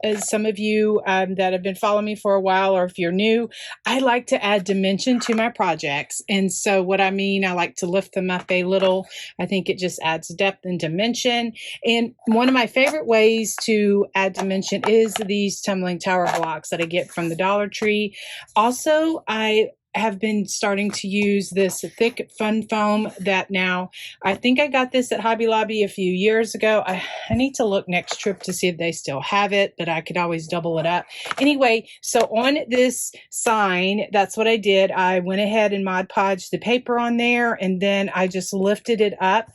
As some of you that have been following me for a while, or if you're new, I like to add dimension to my projects. And so what I mean, I like to lift them up a little. I think it just adds depth and dimension. And one of my favorite ways to add dimension is these tumbling tower blocks that I get from the Dollar Tree. Also, I have been starting to use this thick fun foam that now, I think I got this at Hobby Lobby a few years ago. I need to look next trip to see if they still have it, but I could always double it up. Anyway, so on this sign, that's what I did. I went ahead and Mod Podged the paper on there, and then I just lifted it up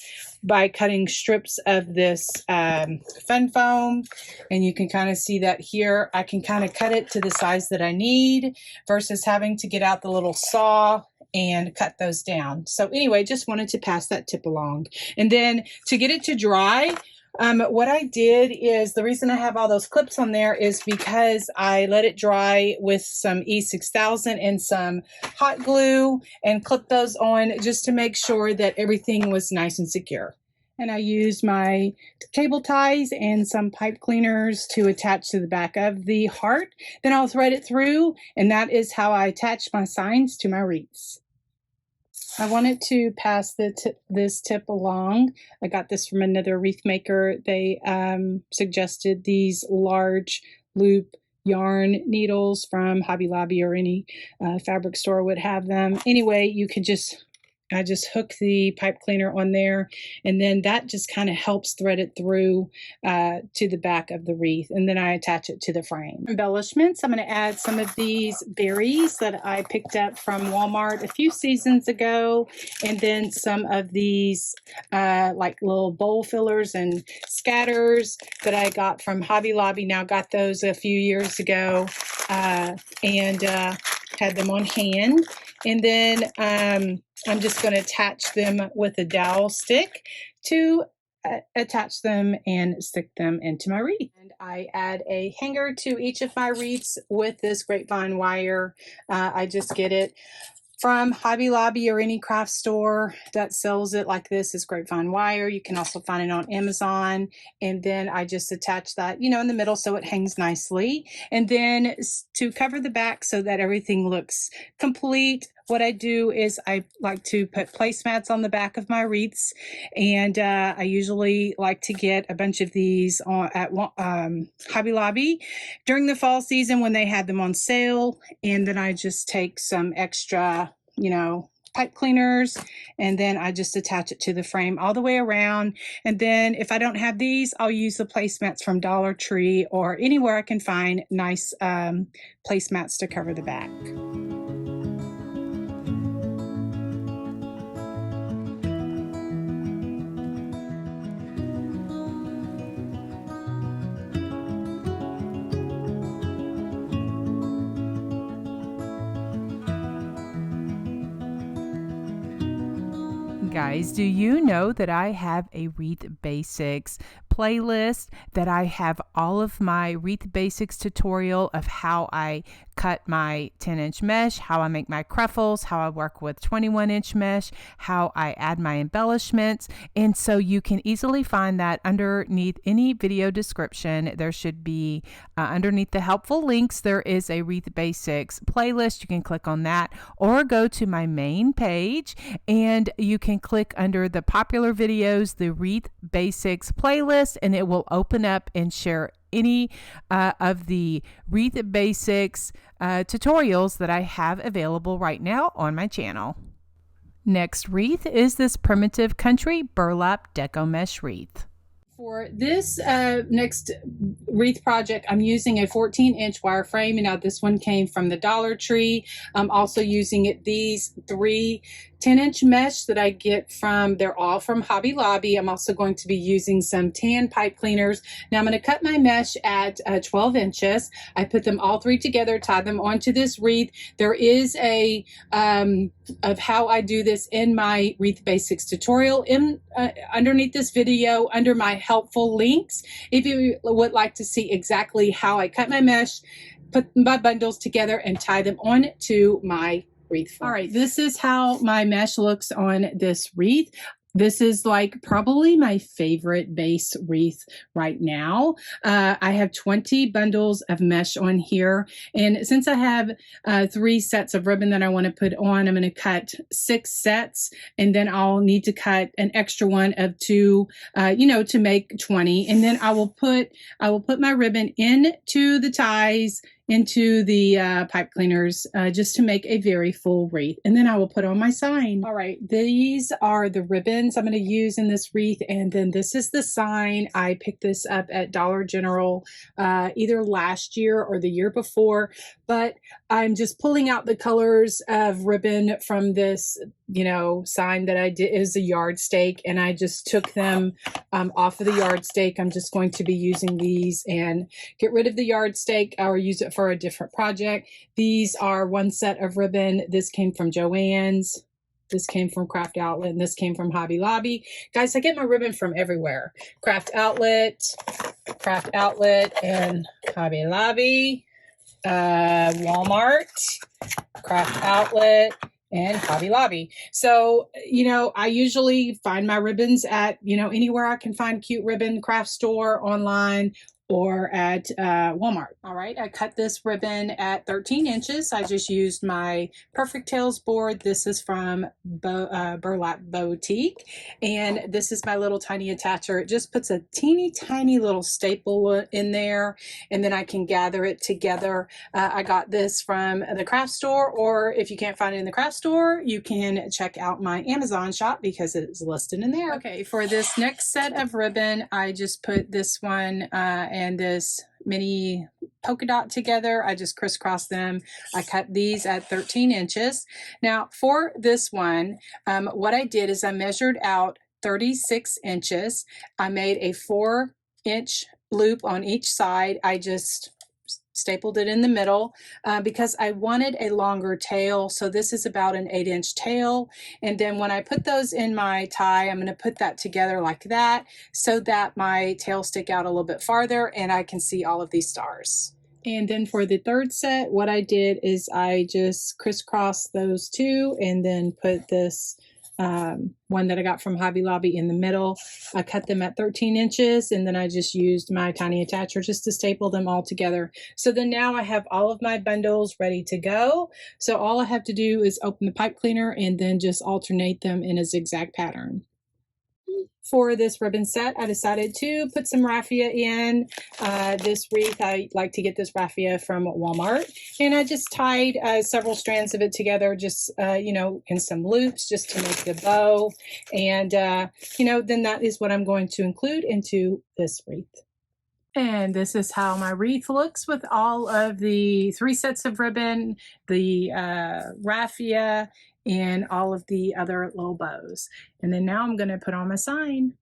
by cutting strips of this fun foam. And you can kind of see that here. I can kind of cut it to the size that I need versus having to get out the little saw and cut those down. So anyway, just wanted to pass that tip along. And then to get it to dry, what I did is, the reason I have all those clips on there is because I let it dry with some E6000 and some hot glue and clipped those on just to make sure that everything was nice and secure. And I used my cable ties and some pipe cleaners to attach to the back of the heart. Then I'll thread it through, and that is how I attach my signs to my wreaths. I wanted to pass this tip along. I got this from another wreath maker. They suggested these large loop yarn needles from Hobby Lobby, or any fabric store would have them. Anyway, you could I just hook the pipe cleaner on there, and then that just kind of helps thread it through to the back of the wreath, and then I attach it to the frame. Embellishments, I'm going to add some of these berries that I picked up from Walmart a few seasons ago, and then some of these like little bowl fillers and scatters that I got from Hobby Lobby. Now, got those a few years ago and had them on hand. And then I'm just going to attach them with a dowel stick to attach them and stick them into my wreath. And I add a hanger to each of my wreaths with this grapevine wire. I just get it from Hobby Lobby or any craft store that sells it like this. Is grapevine wire. You can also find it on Amazon. And then I just attach that, you know, in the middle so it hangs nicely. And then to cover the back so that everything looks complete, what I do is I like to put placemats on the back of my wreaths, and I usually like to get a bunch of these at Hobby Lobby during the fall season when they had them on sale, and then I just take some extra, you know, pipe cleaners, and then I just attach it to the frame all the way around. And then if I don't have these, I'll use the placemats from Dollar Tree or anywhere I can find nice placemats to cover the back. Guys, do you know that I have a Wreath Basics playlist, that I have all of my Wreath Basics tutorial of how I cut my 10-inch mesh, how I make my cruffles, how I work with 21-inch mesh, how I add my embellishments. And so you can easily find that underneath any video description. There should be underneath the helpful links, there is a Wreath Basics playlist. You can click on that, or go to my main page and you can click under the popular videos, the Wreath Basics playlist, and it will open up and share any of the Wreath Basics tutorials that I have available right now on my channel. Next wreath is this primitive country burlap deco mesh wreath. For this next wreath project, I'm using a 14-inch wireframe. Now this one came from the Dollar Tree. I'm also using these 3 10-inch mesh that I get from, they're all from Hobby Lobby. I'm also going to be using some tan pipe cleaners. Now I'm going to cut my mesh at 12 inches. I put them all 3 together, tie them onto this wreath. There is a of how I do this in my Wreath Basics tutorial in underneath this video under my helpful links. If you would like to see exactly how I cut my mesh, put my bundles together and tie them on to my wreath. All right, this is how my mesh looks on this wreath. This is like probably my favorite base wreath right now. I have 20 bundles of mesh on here. And since I have 3 sets of ribbon that I want to put on, I'm going to cut 6 sets. And then I'll need to cut an extra one of 2, to make 20. And then I will put my ribbon into the ties, into the pipe cleaners, just to make a very full wreath. And then I will put on my sign. All right, these are the ribbons I'm going to use in this wreath. And then this is the sign. I picked this up at Dollar General either last year or the year before, but I'm just pulling out the colors of ribbon from this, sign that I did. It was a yardstake, and I just took them off of the yardstake. I'm just going to be using these and get rid of the yardstake or use it for a different project. These are 1 set of ribbon. This came from Joann's. This came from Craft Outlet, and this came from Hobby Lobby. Guys, I get my ribbon from everywhere. Craft Outlet, and Hobby Lobby, Walmart, Craft Outlet, and Hobby Lobby. So, I usually find my ribbons at, anywhere I can find cute ribbon, craft store, online, or at Walmart. All right, I cut this ribbon at 13 inches. I just used my Perfect Tails board. This is from Burlap Boutique, and this is my little tiny attacher. It just puts a teeny tiny little staple in there, and then I can gather it together. I got this from the craft store, or if you can't find it in the craft store, you can check out my Amazon shop because it's listed in there. Okay, for this next set of ribbon, I just put this one and this mini polka dot together. I just crisscrossed them. I cut these at 13 inches. Now for this one, what I did is I measured out 36 inches. I made a 4-inch loop on each side. I just stapled it in the middle because I wanted a longer tail. So this is about an 8-inch tail. And then when I put those in my tie, I'm going to put that together like that so that my tail stick out a little bit farther and I can see all of these stars. And then for the third set, what I did is I just crisscrossed those 2 and then put this one that I got from Hobby Lobby in the middle. I cut them at 13 inches and then I just used my tiny attacher just to staple them all together. So then now I have all of my bundles ready to go. So all I have to do is open the pipe cleaner and then just alternate them in a zigzag pattern. For this ribbon set, I decided to put some raffia in. This wreath, I like to get this raffia from Walmart. And I just tied several strands of it together, just, in some loops just to make the bow. And, then that is what I'm going to include into this wreath. And this is how my wreath looks with all of the 3 sets of ribbon, the raffia, and all of the other little bows. And then now I'm going to put on my sign.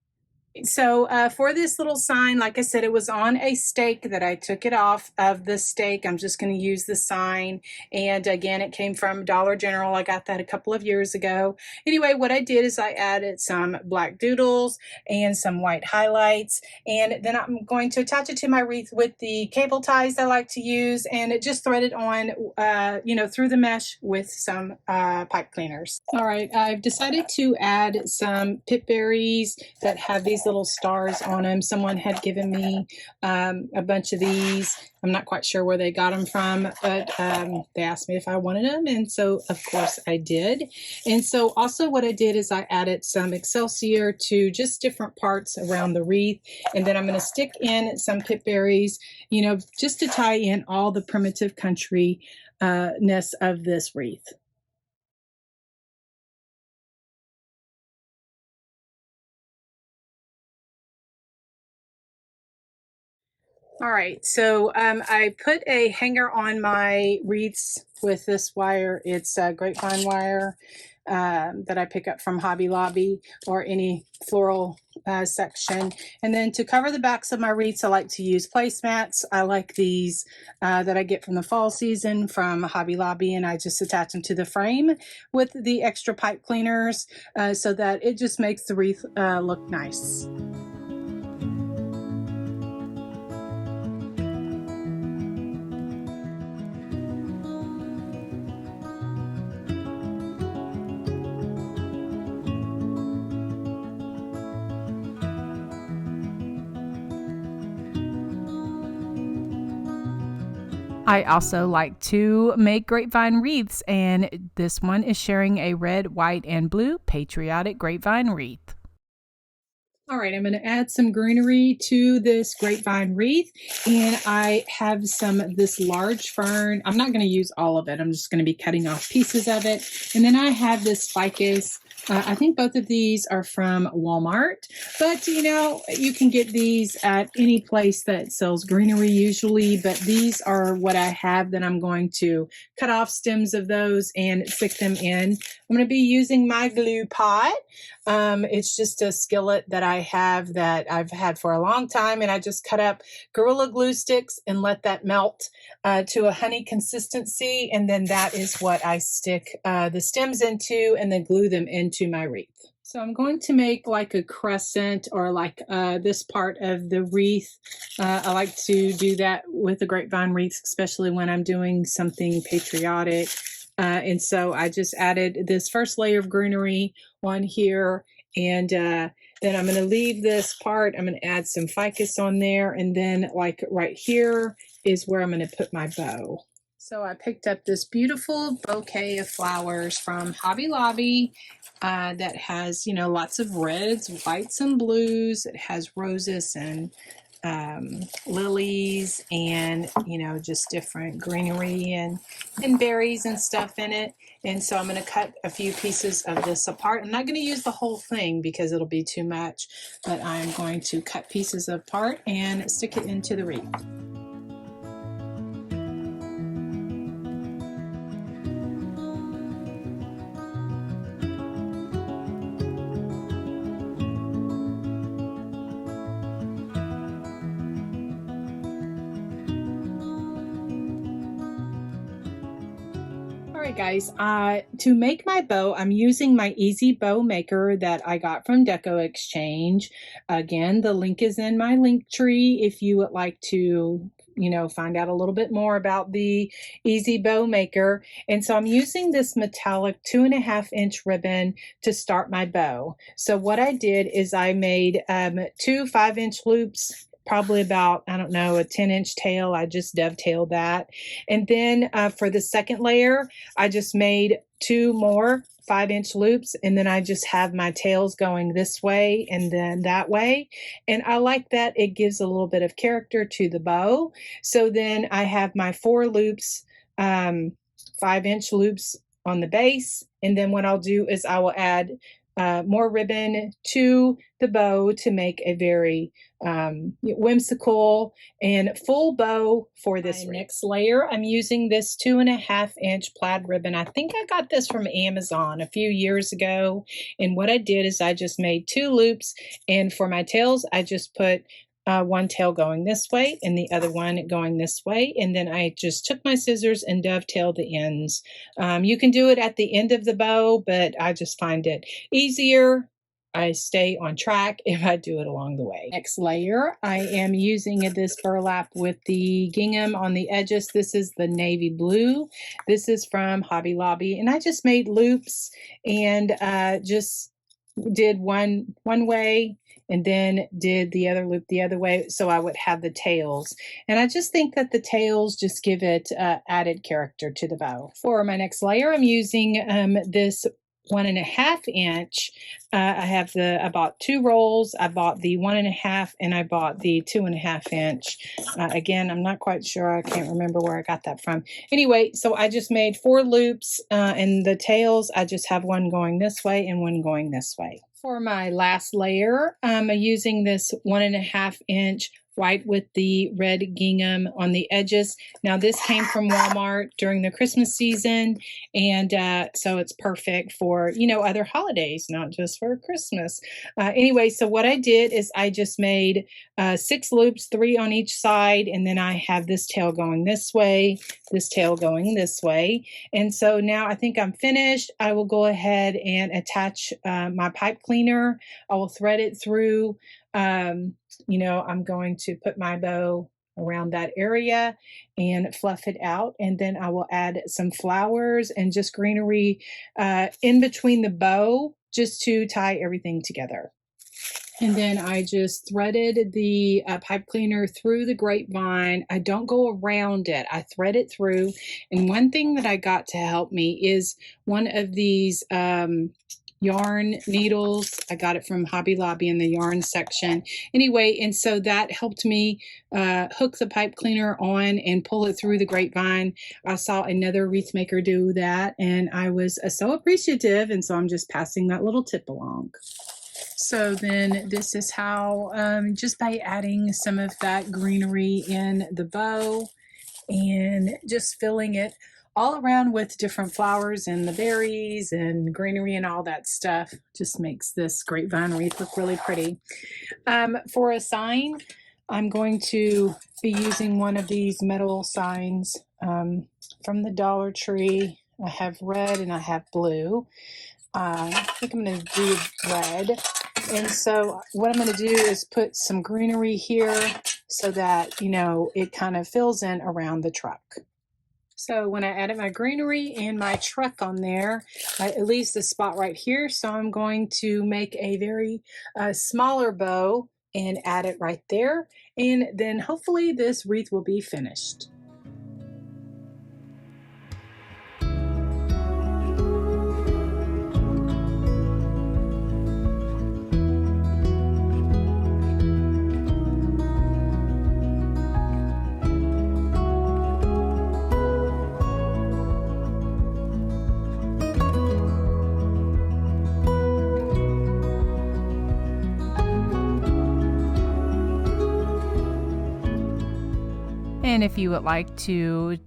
So for this little sign, like I said, it was on a stake that I took it off of the stake. I'm just going to use the sign. And again, it came from Dollar General. I got that a couple of years ago. Anyway, what I did is I added some black doodles and some white highlights. And then I'm going to attach it to my wreath with the cable ties I like to use. And it just threaded on, through the mesh with some pipe cleaners. All right, I've decided to add some pip berries that have these little stars on them. Someone had given me a bunch of these. I'm not quite sure where they got them from, but they asked me if I wanted them, and so of course I did. And so also what I did is I added some Excelsior to just different parts around the wreath, and then I'm going to stick in some pip berries, just to tie in all the primitive country-ness of this wreath. All right, so I put a hanger on my wreaths with this wire. It's grapevine wire that I pick up from Hobby Lobby or any floral section. And then to cover the backs of my wreaths, I like to use placemats. I like these that I get from the fall season from Hobby Lobby, and I just attach them to the frame with the extra pipe cleaners so that it just makes the wreath look nice. I also like to make grapevine wreaths, and this one is sharing a red, white, and blue Patriotic grapevine wreath. All right, I'm going to add some greenery to this grapevine wreath, and I have some of this large fern. I'm not going to use all of it. I'm just going to be cutting off pieces of it. And then I have this ficus. I think both of these are from Walmart, but you know, you can get these at any place that sells greenery usually, but these are what I have that I'm going to cut off stems of those and stick them in. I'm going to be using my glue pot. It's just a skillet that I have that I've had for a long time, and I just cut up Gorilla Glue sticks and let that melt to a honey consistency, and then that is what I stick the stems into and then glue them into my wreath. So I'm going to make like a crescent or like this part of the wreath. I like to do that with the grapevine wreath, especially when I'm doing something patriotic. And so I just added this first layer of greenery on here, and then I'm going to leave this part. I'm going to add some ficus on there, and then like right here is where I'm going to put my bow. So I picked up this beautiful bouquet of flowers from Hobby Lobby that has, you know, lots of reds, whites, and blues. It has roses and lilies and, you know, just different greenery and berries and stuff in it. And so I'm going to cut a few pieces of this apart. I'm not going to use the whole thing because it'll be too much, but I'm going to cut pieces apart and stick it into the wreath. Alright guys, to make my bow, I'm using my Easy Bow Maker that I got from Deco Exchange. Again, the link is in my link tree if you would like to, you know, find out a little bit more about the Easy Bow Maker. And so I'm using this metallic 2.5-inch ribbon to start my bow. So what I did is I made 2 5-inch loops, probably about, I don't know, a 10-inch tail. I just dovetailed that. And then for the second layer, I just made 2 more 5-inch loops, and then I just have my tails going this way and then that way. And I like that. It gives a little bit of character to the bow. So then I have my 4 loops, 5-inch loops on the base. And then what I'll do is I will add more ribbon to the bow to make a very whimsical and full bow for this next layer. I'm using this 2.5-inch plaid ribbon. I think I got this from Amazon a few years ago. And what I did is I just made 2 loops, and for my tails, I just put one tail going this way and the other one going this way. And then I just took my scissors and dovetailed the ends. You can do it at the end of the bow, but I just find it easier. I stay on track if I do it along the way. Next layer, I am using this burlap with the gingham on the edges. This is the navy blue. This is from Hobby Lobby. And I just made loops and just did one way and then did the other loop the other way, so I would have the tails. And I just think that the tails just give it added character to the bow. For my next layer, I'm using this 1.5-inch. I bought 2 rolls. I bought the 1.5 and I bought the 2.5-inch. Again, I'm not quite sure. I can't remember where I got that from. Anyway, so I just made 4 loops and the tails, I just have one going this way and one going this way. For my last layer, I'm using this 1.5-inch white with the red gingham on the edges. Now this came from Walmart during the Christmas season, and so it's perfect for, you know, other holidays, not just for Christmas. Anyway, so what I did is I just made 6 loops, 3 on each side, and then I have this tail going this way, this tail going this way. And so now I think I'm finished. I will go ahead and attach my pipe cleaner. I will thread it through. You know, I'm going to put my bow around that area and fluff it out, and then I will add some flowers and just greenery in between the bow just to tie everything together. And then I just threaded the pipe cleaner through the grapevine. I don't go around it. I thread it through. And one thing that I got to help me is one of these yarn needles. I got it from Hobby Lobby in the yarn section. Anyway, and so that helped me hook the pipe cleaner on and pull it through the grapevine. I saw another wreath maker do that, and I was so appreciative, and so I'm just passing that little tip along. So then this is how, just by adding some of that greenery in the bow and just filling it all around with different flowers and the berries and greenery and all that stuff, just makes this grapevine wreath look really pretty. For a sign, I'm going to be using one of these metal signs from the Dollar Tree. I have red and I have blue. I think I'm going to do red. And so what I'm going to do is put some greenery here so that, you know, it kind of fills in around the truck. So when I added my greenery and my truck on there, it leaves the spot right here. So I'm going to make a very smaller bow and add it right there. And then hopefully this wreath will be finished. And if you would like to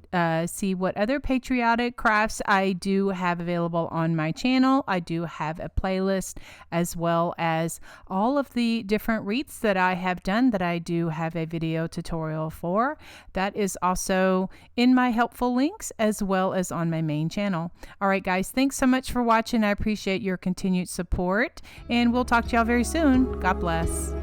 see what other patriotic crafts I do have available on my channel, I do have a playlist as well as all of the different wreaths that I have done that I do have a video tutorial for. That is also in my helpful links as well as on my main channel. All right, guys, thanks so much for watching. I appreciate your continued support, and we'll talk to y'all very soon. God bless.